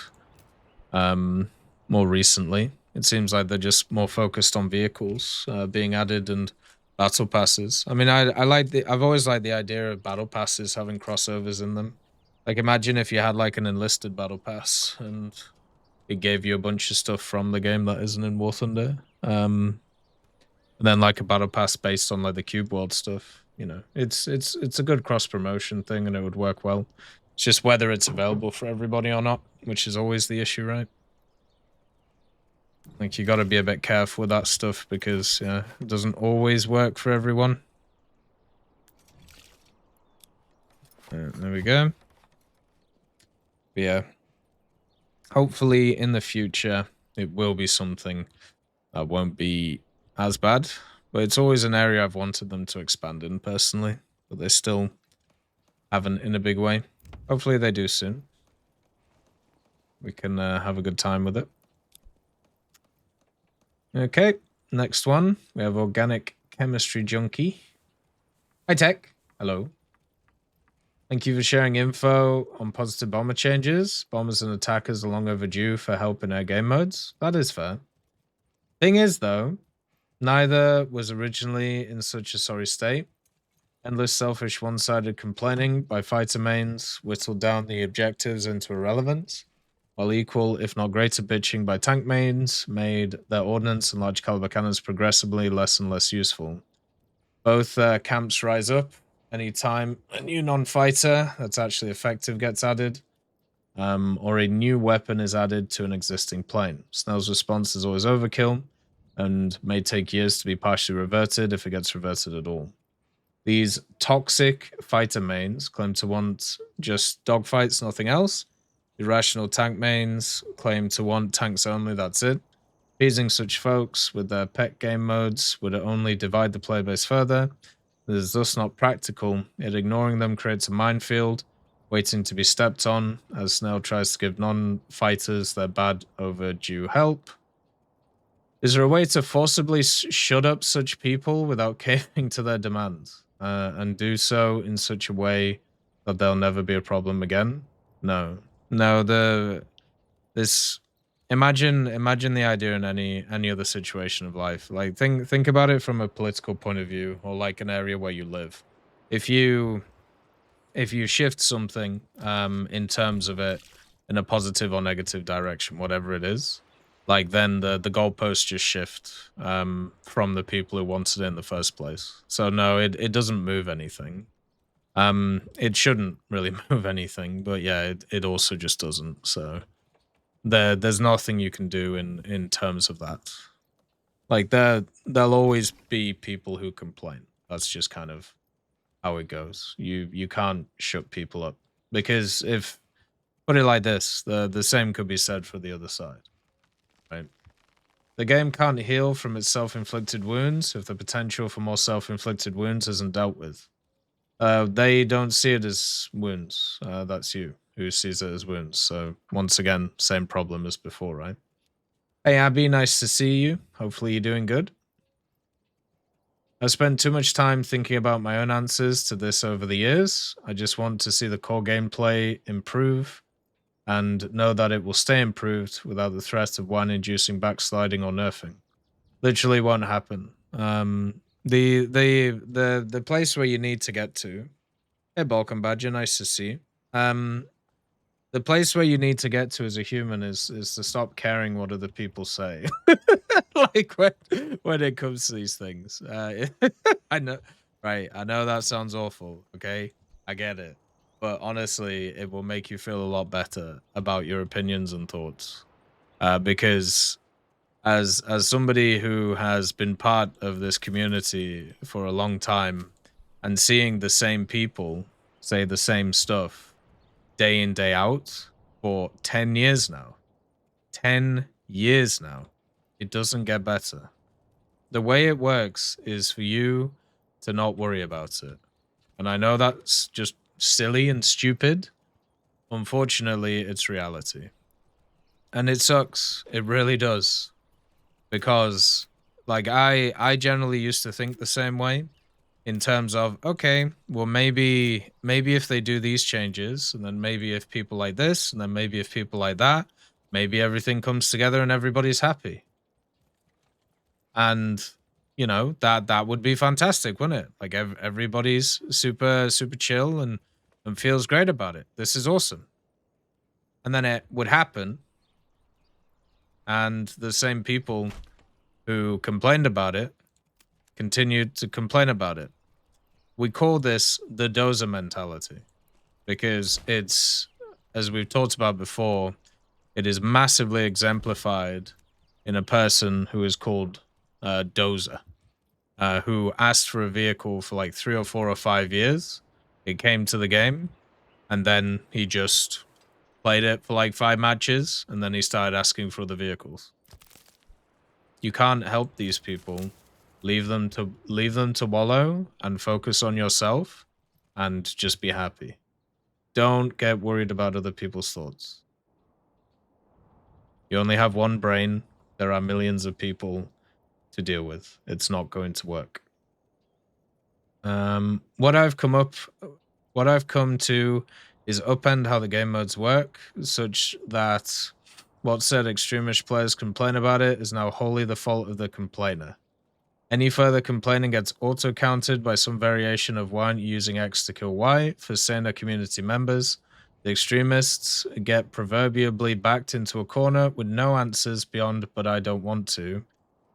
more recently. It seems like they're just more focused on vehicles being added and battle passes. I mean, I've always liked the idea of battle passes having crossovers in them. Like imagine if you had like an enlisted battle pass and it gave you a bunch of stuff from the game that isn't in War Thunder. And then like a battle pass based on like the Cube World stuff. You know, it's a good cross promotion thing and it would work well. It's just whether it's available for everybody or not, which is always the issue, right? Like you got to be a bit careful with that stuff because it doesn't always work for everyone. There we go. But yeah, hopefully in the future it will be something that won't be as bad. But it's always an area I've wanted them to expand in personally, but they still haven't in a big way. Hopefully they do soon. We can have a good time with it. Okay, next one. We have Organic Chemistry Junkie. Hi, Tech. Hello. Thank you for sharing info on positive bomber changes. Bombers and attackers are long overdue for help in air game modes. That is fair. Thing is, though, neither was originally in such a sorry state. Endless selfish one-sided complaining by fighter mains whittled down the objectives into irrelevance, while equal, if not greater, bitching by tank mains made their ordnance and large caliber cannons progressively less and less useful. Both camps rise up any time a new non-fighter that's actually effective gets added, or a new weapon is added to an existing plane. Snell's response is always overkill, and may take years to be partially reverted if it gets reverted at all. These toxic fighter mains claim to want just dogfights, nothing else. Irrational tank mains claim to want tanks only, that's it. Appeasing such folks with their pet game modes would only divide the player base further. It is thus not practical, yet ignoring them creates a minefield, waiting to be stepped on, as Snell tries to give non-fighters their bad overdue help. Is there a way to forcibly shut up such people without caving to their demands? And do so in such a way that they'll never be a problem again? No. Imagine the idea in any other situation of life. Like think about it from a political point of view, or like an area where you live. If you shift something in terms of it in a positive or negative direction, whatever it is, like then the goalposts just shift from the people who wanted it in the first place. So no, it doesn't move anything. It shouldn't really move anything, but yeah, it also just doesn't. So there's nothing you can do in terms of that. Like there'll always be people who complain. That's just kind of how it goes. You can't shut people up, because if put it like this, the same could be said for the other side, right? The game can't heal from its self-inflicted wounds if the potential for more self-inflicted wounds isn't dealt with. They don't see it as wounds. That's you who sees it as wounds. So once again, same problem as before, right? Hey, Abby, nice to see you. Hopefully you're doing good. I spent too much time thinking about my own answers to this over the years. I just want to see the core gameplay improve and know that it will stay improved without the threat of one-inducing backsliding or nerfing. Literally won't happen. The place where you need to get to. Hey, Balkan Badger, nice to see you. The place where you need to get to as a human is to stop caring what other people say. Like when it comes to these things. I know, right? I know that sounds awful. Okay, I get it, but honestly, it will make you feel a lot better about your opinions and thoughts. Because as somebody who has been part of this community for a long time, and seeing the same people say the same stuff day in, day out for 10 years now. 10 years now. It doesn't get better. The way it works is for you to not worry about it. And I know that's just silly and stupid. Unfortunately, it's reality. And it sucks. It really does. Because, like, I generally used to think the same way. In terms of, okay, well, maybe if they do these changes, and then maybe if people like this, and then maybe if people like that, maybe everything comes together and everybody's happy. And, you know, that would be fantastic, wouldn't it? Like everybody's super chill and feels great about it. This is awesome. And then it would happen, and the same people who complained about it continued to complain about it. We call this the dozer mentality because it's, as we've talked about before, it is massively exemplified in a person who is called Dozer, who asked for a vehicle for like 3 or 4 or 5 years. It came to the game, and then he just played it for like 5 matches, and then he started asking for other vehicles. You can't help these people. Leave them to wallow and focus on yourself and just be happy. Don't get worried about other people's thoughts. You only have one brain. There are millions of people to deal with. It's not going to work. What I've come to is upend how the game modes work, such that what said extremist players complain about it is now wholly the fault of the complainer. Any further complaining gets auto-countered by some variation of Y using X to kill Y for saner community members. The extremists get proverbially backed into a corner with no answers beyond "but I don't want to,"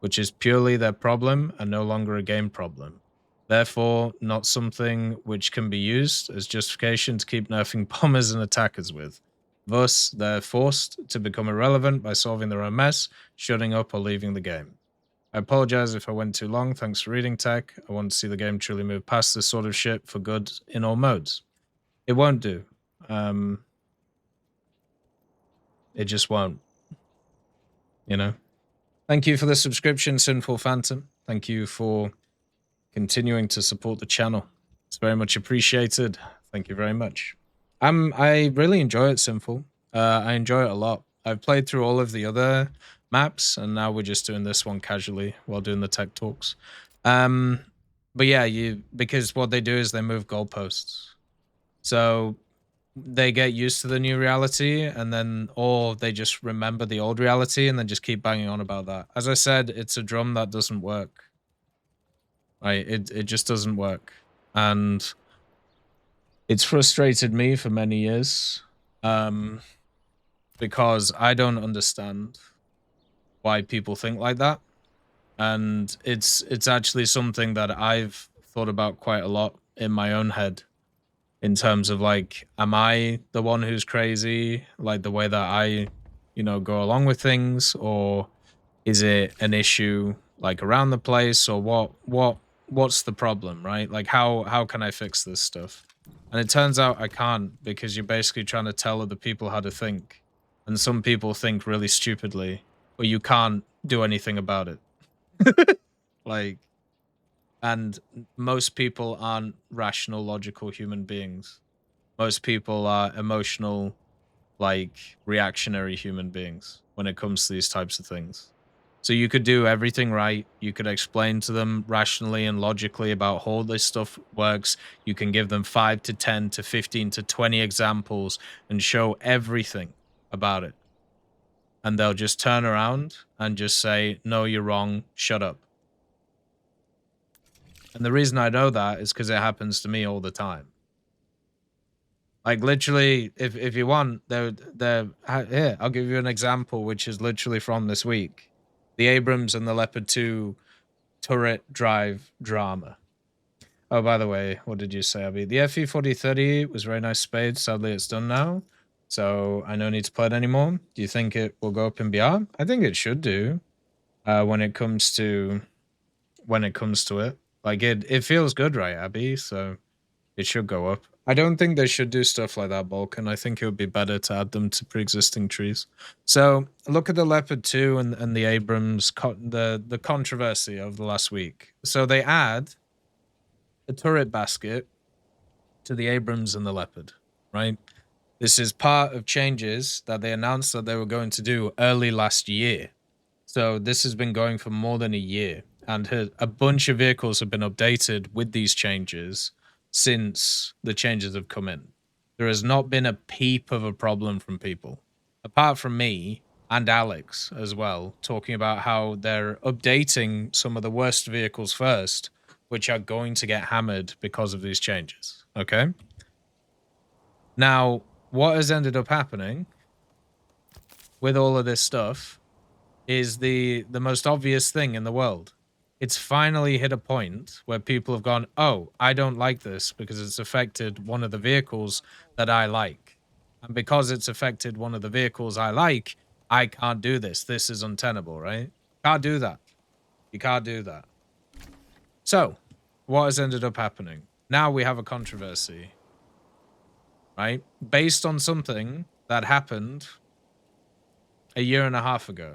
which is purely their problem and no longer a game problem. Therefore, not something which can be used as justification to keep nerfing bombers and attackers with. Thus, they're forced to become irrelevant by solving their own mess, shutting up or leaving the game. I apologize if I went too long. Thanks for reading, Tech. I want to see the game truly move past this sort of shit for good in all modes. It won't do. It just won't. You know? Thank you for the subscription, Sinful Phantom. Thank you for continuing to support the channel. It's very much appreciated. Thank you very much. I really enjoy it, Sinful. I enjoy it a lot. I've played through all of the other maps, and now we're just doing this one casually while doing the tech talks. But yeah, because what they do is they move goalposts. So they get used to the new reality, and then, or they just remember the old reality and then just keep banging on about that. As I said, it's a drum that doesn't work. Right? It just doesn't work. And it's frustrated me for many years. Because I don't understand why people think like that. And it's actually something that I've thought about quite a lot in my own head, in terms of like, am I the one who's crazy, like the way that I, you know, go along with things, or is it an issue like around the place, or what's the problem, right? Like how can I fix this stuff? And it turns out I can't, because you're basically trying to tell other people how to think. And some people think really stupidly, but you can't do anything about it. Like, and most people aren't rational, logical human beings. Most people are emotional, like reactionary human beings when it comes to these types of things. So you could do everything right. You could explain to them rationally and logically about how this stuff works. You can give them 5 to 10 to 15 to 20 examples and show everything about it. And they'll just turn around and just say, no, you're wrong. Shut up. And the reason I know that is because it happens to me all the time. Like literally, if you want, here, I'll give you an example, which is literally from this week. The Abrams and the Leopard 2 turret drive drama. Oh, by the way, what did you say, Abby? The FE 4030 was very nice spade. Sadly, it's done now. So I no need to play it anymore. Do you think it will go up in BR? I think it should do. When it comes to it. Like it feels good, right, Abby? So it should go up. I don't think they should do stuff like that, Balkan. I think it would be better to add them to pre-existing trees. So look at the Leopard 2 and the Abrams, the controversy of the last week. So they add a turret basket to the Abrams and the Leopard, right? This is part of changes that they announced that they were going to do early last year. So this has been going for more than a year, and a bunch of vehicles have been updated with these changes since the changes have come in. There has not been a peep of a problem from people, apart from me and Alex as well, talking about how they're updating some of the worst vehicles first, which are going to get hammered because of these changes. Okay? Now, what has ended up happening with all of this stuff is the most obvious thing in the world. It's finally hit a point where people have gone, oh, I don't like this because it's affected one of the vehicles that I like. And because it's affected one of the vehicles I like, I can't do this. This is untenable, right? Can't do that. You can't do that. So, what has ended up happening? Now we have a controversy, right? Based on something that happened a year and a half ago.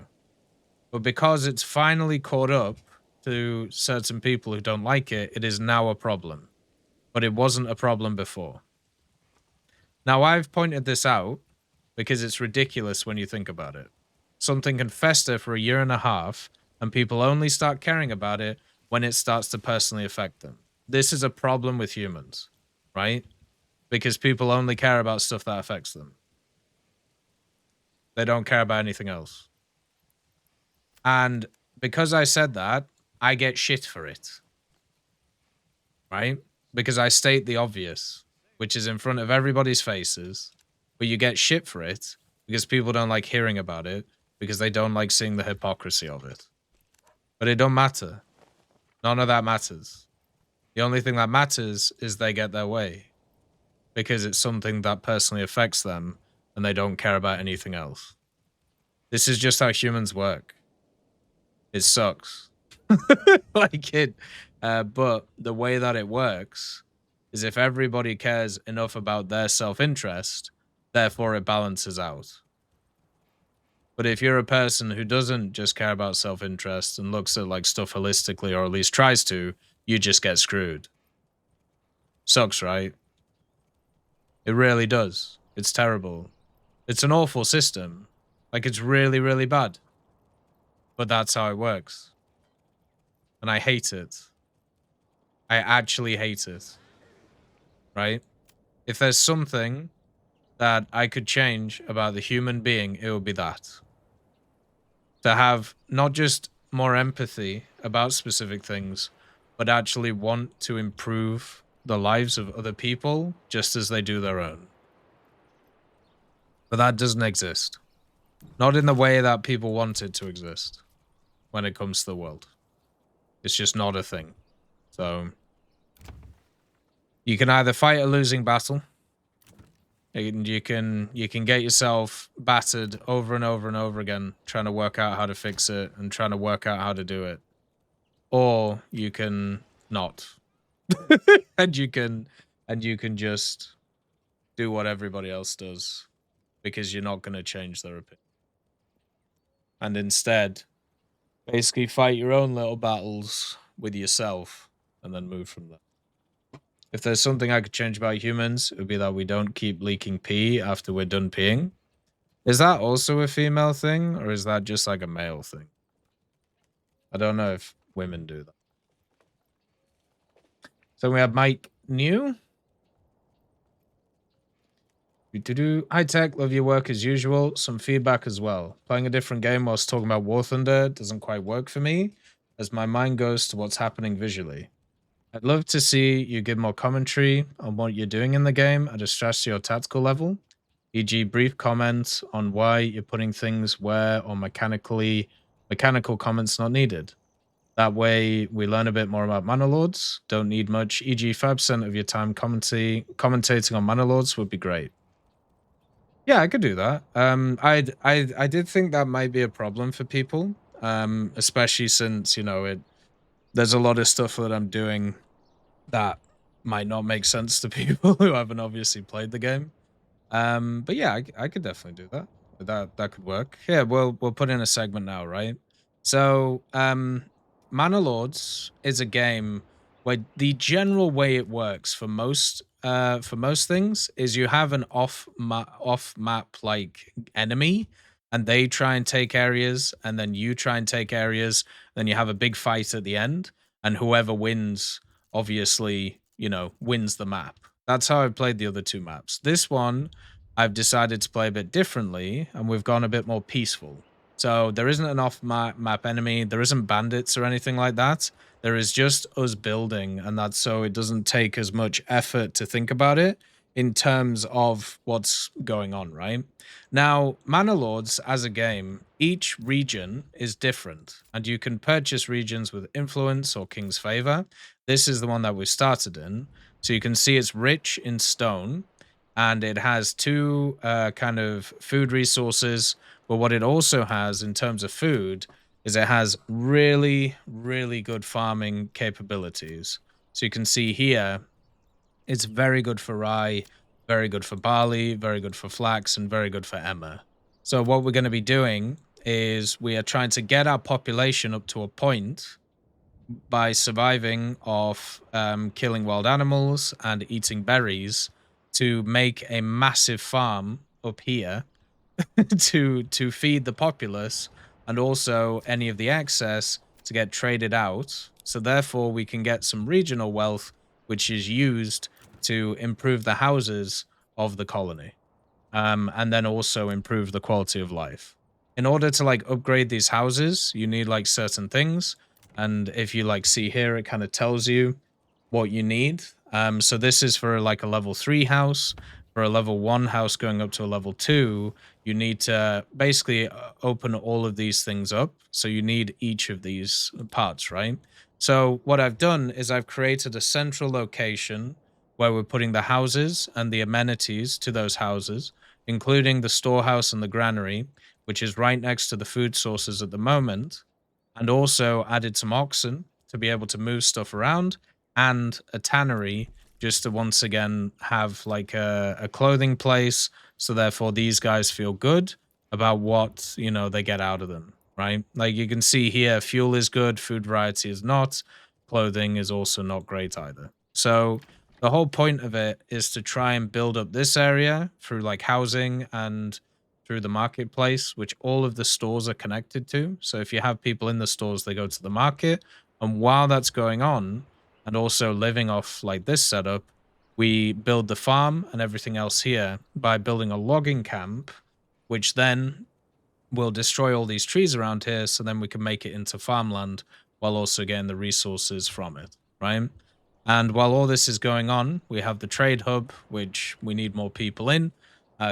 But because it's finally caught up to certain people who don't like it, it is now a problem. But it wasn't a problem before. Now, I've pointed this out because it's ridiculous when you think about it. Something can fester for a year and a half, and people only start caring about it when it starts to personally affect them. This is a problem with humans, right? Because people only care about stuff that affects them. They don't care about anything else. And because I said that, I get shit for it. Right? Because I state the obvious, which is in front of everybody's faces, but you get shit for it because people don't like hearing about it because they don't like seeing the hypocrisy of it. But it don't matter. None of that matters. The only thing that matters is they get their way because it's something that personally affects them and they don't care about anything else. This is just how humans work. It sucks. Like it. But the way that it works is if everybody cares enough about their self-interest, therefore it balances out. But if you're a person who doesn't just care about self-interest and looks at like stuff holistically, or at least tries to, you just get screwed. Sucks, right? It really does. It's terrible. It's an awful system. Like it's really, really bad. But that's how it works. And I hate it. I actually hate it. Right? If there's something that I could change about the human being, it would be that. To have not just more empathy about specific things, but actually want to improve the lives of other people just as they do their own. But that doesn't exist. Not in the way that people want it to exist when it comes to the world. It's just not a thing. So you can either fight a losing battle, and you can get yourself battered over and over and over again, trying to work out how to fix it and trying to work out how to do it. Or you can not. and you can just do what everybody else does because you're not going to change their opinion. And instead, Basically, fight your own little battles with yourself and then move from there. If there's something I could change about humans, it would be that we don't keep leaking pee after we're done peeing. Is that also a female thing, or is that just like a male thing? I don't know if women do that. So we have Mike New. Hi Tech, love your work as usual. Some feedback as well. Playing a different game whilst talking about War Thunder doesn't quite work for me, as my mind goes to what's happening visually. I'd love to see you give more commentary on what you're doing in the game at a strategy or tactical level, e.g. brief comments on why you're putting things where, or mechanical comments not needed. That way we learn a bit more about Mana Lords. Don't need much, e.g. 5% of your time commentating on Mana Lords would be great. Yeah, I could do that. I did think that might be a problem for people, especially since, you know, there's a lot of stuff that I'm doing that might not make sense to people who haven't obviously played the game. But yeah, I could definitely do that. That could work. Yeah, we'll put in a segment now, right? So, Mana Lords is a game where the general way it works for most things is you have an off map like enemy, and they try and take areas, and then you try and take areas. Then you have a big fight at the end, and whoever wins, obviously, you know, wins the map. That's how I've played the other two maps. This one, I've decided to play a bit differently, and we've gone a bit more peaceful. So there isn't an off-map enemy, there isn't bandits or anything like that. There is just us building, and that's so it doesn't take as much effort to think about it in terms of what's going on, right? Now, Mana Lords as a game, each region is different, and you can purchase regions with influence or king's favor. This is the one that we started in. So you can see it's rich in stone, and it has two kind of food resources. But what it also has in terms of food is it has really, really good farming capabilities. So you can see here, it's very good for rye, very good for barley, very good for flax, and very good for emmer. So what we're going to be doing is we are trying to get our population up to a point by surviving off killing wild animals and eating berries to make a massive farm up here to feed the populace, and also any of the excess to get traded out. So therefore we can get some regional wealth, which is used to improve the houses of the colony, and then also improve the quality of life. In order to like upgrade these houses, you need like certain things. And if you like see here, it kind of tells you what you need. So this is for like a level 3 house. For a level 1 house going up to a level 2, you need to basically open all of these things up. So you need each of these parts, right? So what I've done is I've created a central location where we're putting the houses and the amenities to those houses, including the storehouse and the granary, which is right next to the food sources at the moment, and also added some oxen to be able to move stuff around, and a tannery just to once again have like a clothing place. So therefore these guys feel good about what, you know, they get out of them, right? Like you can see here, fuel is good, food variety is not, clothing is also not great either. So the whole point of it is to try and build up this area through like housing and through the marketplace, which all of the stores are connected to. So if you have people in the stores, they go to the market. And while that's going on, and also living off like this setup, we build the farm and everything else here by building a logging camp, which then will destroy all these trees around here. So then we can make it into farmland while also getting the resources from it, right? And while all this is going on, we have the trade hub, which we need more people in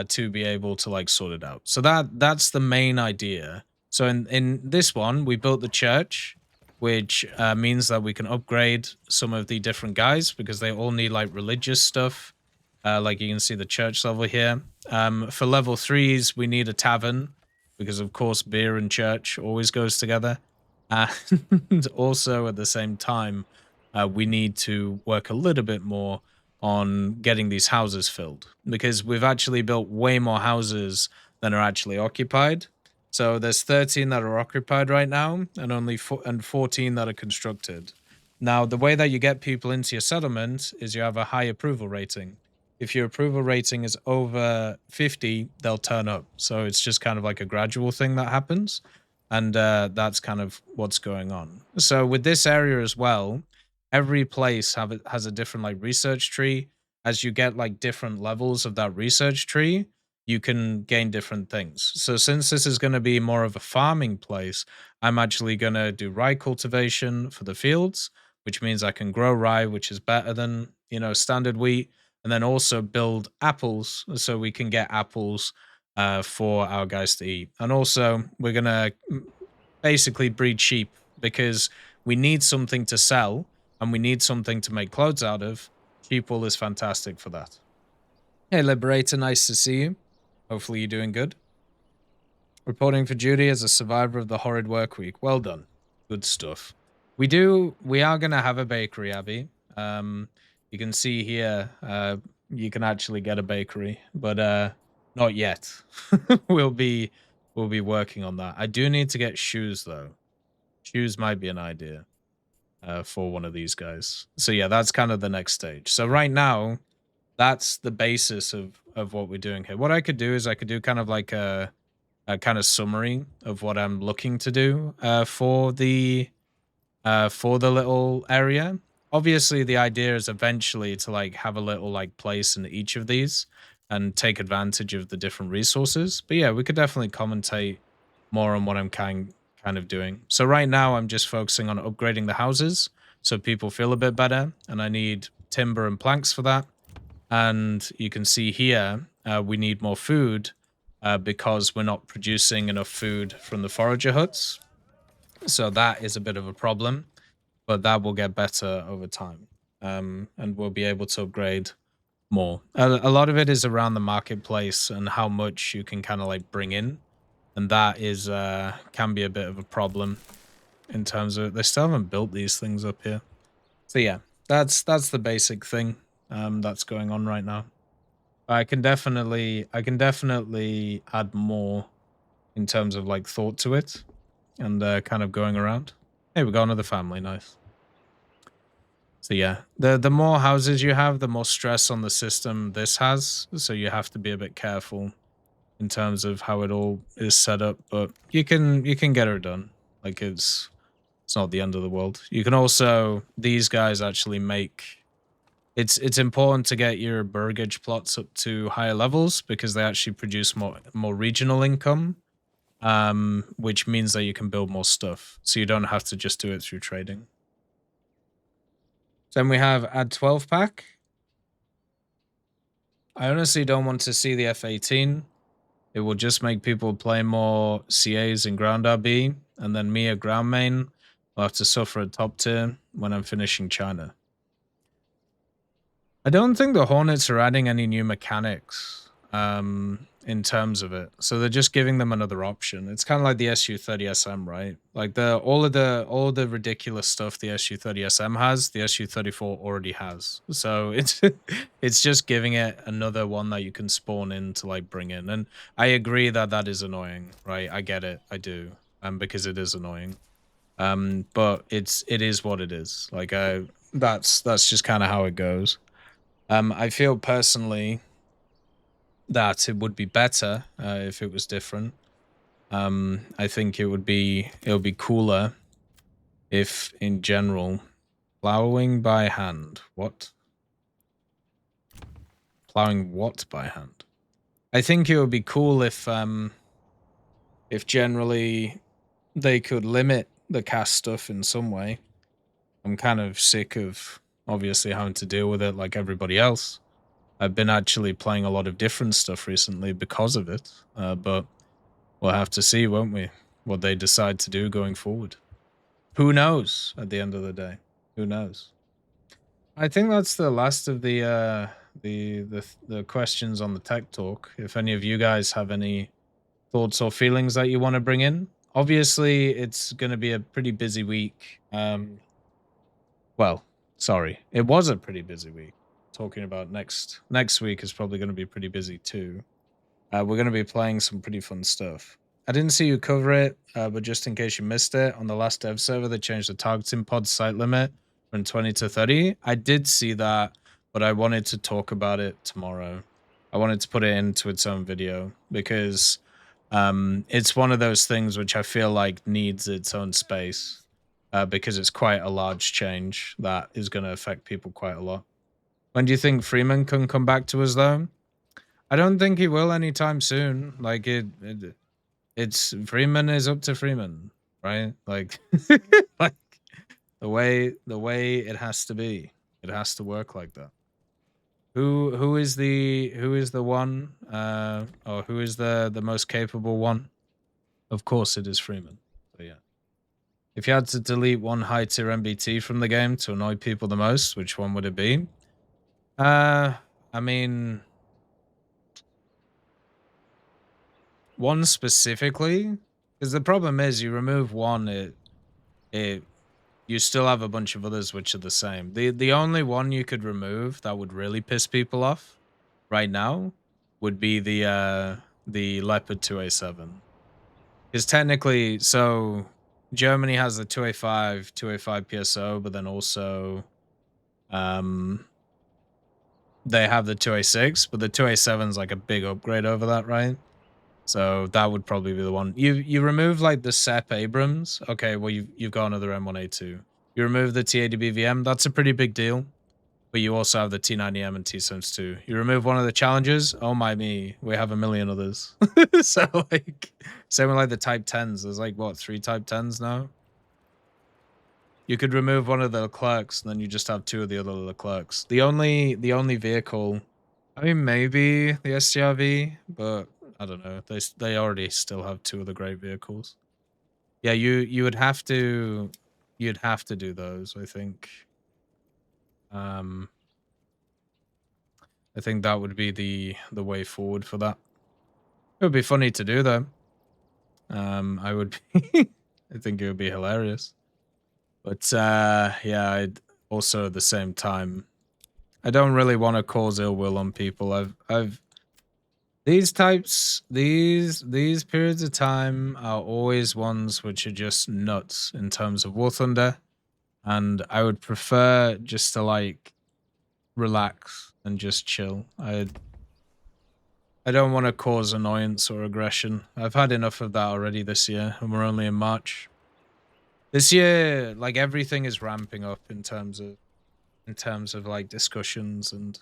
to be able to like sort it out. So that's the main idea. So in this one, we built the church, which means that we can upgrade some of the different guys because they all need like religious stuff. Like you can see the church level here. For level 3s, we need a tavern because of course beer and church always goes together. And also at the same time, we need to work a little bit more on getting these houses filled because we've actually built way more houses than are actually occupied. So there's 13 that are occupied right now, and only 14 that are constructed. Now, the way that you get people into your settlement is you have a high approval rating. If your approval rating is over 50, they'll turn up. So it's just kind of like a gradual thing that happens. And that's kind of what's going on. So with this area as well, every place has a different like research tree. As you get like different levels of that research tree, you can gain different things. So since this is going to be more of a farming place, I'm actually going to do rye cultivation for the fields, which means I can grow rye, which is better than, standard wheat, and then also build apples so we can get apples for our guys to eat. And also we're going to basically breed sheep because we need something to sell and we need something to make clothes out of. Sheep wool is fantastic for that. Hey, Liberator, nice to see you. Hopefully you're doing good. Reporting for duty as a survivor of the horrid work week. Well done. Good stuff. We are going to have a bakery, Abby. You can see here, you can actually get a bakery, but not yet. We'll be working on that. I do need to get shoes, though. Shoes might be an idea for one of these guys. So yeah, that's kind of the next stage. So right now, that's the basis of what we're doing here. What I could do is I could do kind of like a kind of summary of what I'm looking to do for the little area. Obviously, the idea is eventually to like have a little like place in each of these and take advantage of the different resources. But yeah, we could definitely commentate more on what I'm kind of doing. So right now, I'm just focusing on upgrading the houses so people feel a bit better, and I need timber and planks for that. And you can see here, we need more food because we're not producing enough food from the forager huts. So that is a bit of a problem, but that will get better over time. And we'll be able to upgrade more. A lot of it is around the marketplace and how much you can kind of like bring in. And that is can be a bit of a problem in terms of they still haven't built these things up here. So yeah, that's the basic thing that's going on right now. I can definitely add more in terms of like thought to it and kind of going around. Hey, we got another family, nice. So yeah, the more houses you have, the more stress on the system this has. So you have to be a bit careful in terms of how it all is set up, but you can get it done. Like it's not the end of the world. You can also, these guys actually make, it's important to get your burgage plots up to higher levels because they actually produce more regional income, which means that you can build more stuff. So you don't have to just do it through trading. Then we have add 12 pack. I honestly don't want to see the F-18. It will just make people play more CAs in ground RB, and then me, a ground main, will have to suffer a top tier when I'm finishing China. I don't think the Hornets are adding any new mechanics in terms of it. So they're just giving them another option. It's kind of like the SU-30SM, right? Like all of the ridiculous stuff the SU-30SM has, the SU-34 already has. So it's just giving it another one that you can spawn in to like bring in. And I agree that is annoying, right? I get it. I do. Because it is annoying. But it is what it is. Like that's just kind of how it goes. I feel personally that it would be better if it was different. I think it would be cooler if, in general, plowing by hand. What? Plowing what by hand? I think it would be cool if generally they could limit the CAS stuff in some way. I'm kind of sick of obviously having to deal with it like everybody else. I've been actually playing a lot of different stuff recently because of it, but we'll have to see, won't we, what they decide to do going forward. Who knows at the end of the day? Who knows? I think that's the last of the questions on the tech talk. If any of you guys have any thoughts or feelings that you want to bring in. Obviously, it's going to be a pretty busy week. Well, sorry, it was a pretty busy week. Talking about next week is probably going to be pretty busy too. We're going to be playing some pretty fun stuff. I didn't see you cover it, but just in case you missed it, on the last dev server, they changed the targeting pod site limit from 20 to 30. I did see that, but I wanted to talk about it tomorrow. I wanted to put it into its own video because it's one of those things which I feel like needs its own space because it's quite a large change that is going to affect people quite a lot. When do you think Freeman can come back to us, though? I don't think he will anytime soon. Like it's Freeman is up to Freeman, right? Like, like the way it has to be. It has to work like that. Who is the one or who is the most capable one? Of course it is Freeman. So yeah. If you had to delete one high tier MBT from the game to annoy people the most, which one would it be? I mean, one specifically, because the problem is you remove one, you still have a bunch of others which are the same. The only one you could remove that would really piss people off right now would be the Leopard 2A7. Because technically, so Germany has the 2A5 PSO, but then also they have the 2A6, but the 2A7 is like a big upgrade over that, right? So that would probably be the one. You remove like the SEP Abrams. Okay, well you've got another M1A2. You remove the TADB VM. That's a pretty big deal. But you also have the T90M and T72. You remove one of the challenges. Oh my me, we have a million others. So like, same with like the Type 10s. There's like what 3 Type 10s now. You could remove one of the Leclercs, and then you just have 2 of the other Leclercs. The only vehicle, I mean maybe the STRV, but I don't know. They already still have 2 of the great vehicles. Yeah, you would have to, you'd have to do those. I think. I think that would be the way forward for that. It would be funny to do though. I would. I think it would be hilarious. But yeah, I'd also at the same time, I don't really want to cause ill will on people. I've these periods of time are always ones which are just nuts in terms of War Thunder, and I would prefer just to like relax and just chill. I don't want to cause annoyance or aggression. I've had enough of that already this year, and we're only in March. This year, like everything is ramping up in terms of like discussions and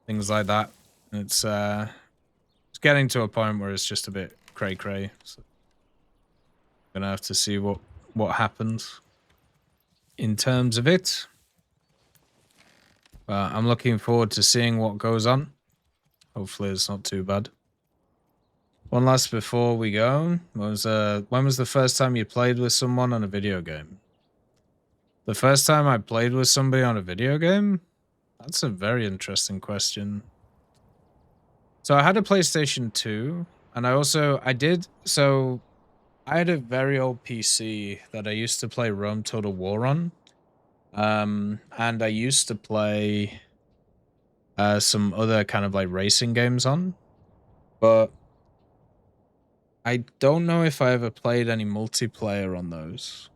things like that. It's getting to a point where it's just a bit cray. So I'm gonna have to see what happens in terms of it. But I'm looking forward to seeing what goes on. Hopefully it's not too bad. One last before we go. When was the first time you played with someone on a video game? The first time I played with somebody on a video game? That's a very interesting question. So I had a PlayStation 2, and I had a very old PC that I used to play Rome Total War on. And I used to play some other kind of like racing games on. But I don't know if I ever played any multiplayer on those.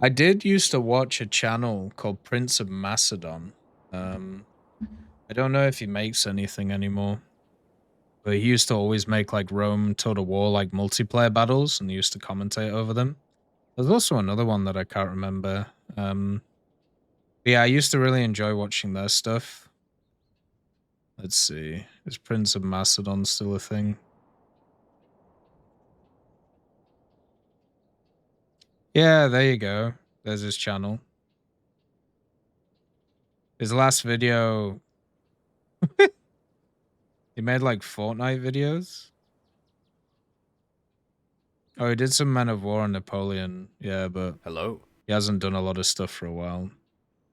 I did used to watch a channel called Prince of Macedon. I don't know if he makes anything anymore. But he used to always make like Rome Total War like multiplayer battles, and he used to commentate over them. There's also another one that I can't remember. Yeah, I used to really enjoy watching their stuff. Let's see. Is Prince of Macedon still a thing? Yeah, there you go. There's his channel. His last video... He made like Fortnite videos. Oh, he did some Men of War on Napoleon. Yeah, but...
Hello.
He hasn't done a lot of stuff for a while.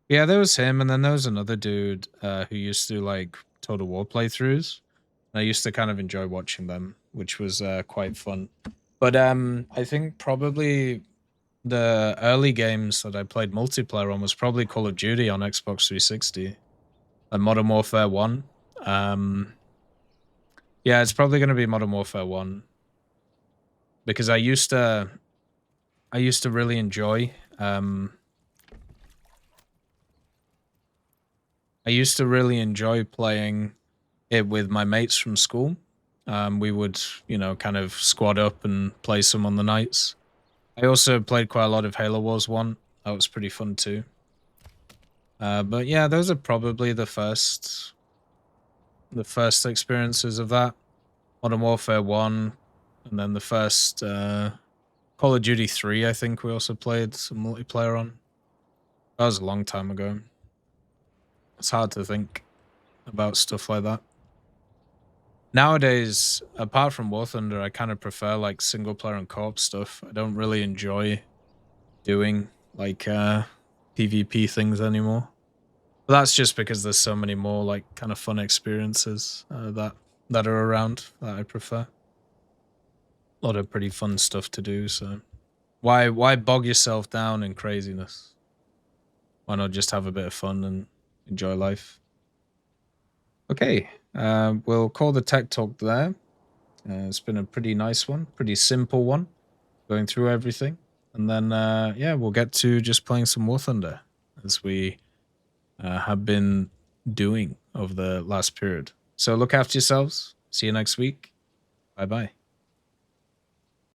Yeah, there was him, and then there was another dude who used to do like Total War playthroughs. I used to kind of enjoy watching them, which was quite fun. But I think probably the early games that I played multiplayer on was probably Call of Duty on Xbox 360 and Modern Warfare 1. Yeah, it's probably going to be Modern Warfare 1. because I used to really enjoy playing it with my mates from school. We would, you know, kind of squad up and play some on the nights. I also played quite a lot of Halo Wars 1. That was pretty fun too. But yeah, those are probably the first experiences of that. Modern Warfare 1, and then the first Call of Duty 3, I think we also played some multiplayer on. That was a long time ago. It's hard to think about stuff like that. Nowadays, apart from War Thunder, I kind of prefer like single player and co-op stuff. I don't really enjoy doing like PvP things anymore. But that's just because there's so many more like kind of fun experiences that are around that I prefer. A lot of pretty fun stuff to do, so why bog yourself down in craziness? Why not just have a bit of fun and enjoy life? Okay, we'll call the tech talk there. It's been a pretty nice one, pretty simple one, going through everything. And then, yeah, we'll get to just playing some War Thunder, as we have been doing over the last period. So look after yourselves. See you next week. Bye-bye.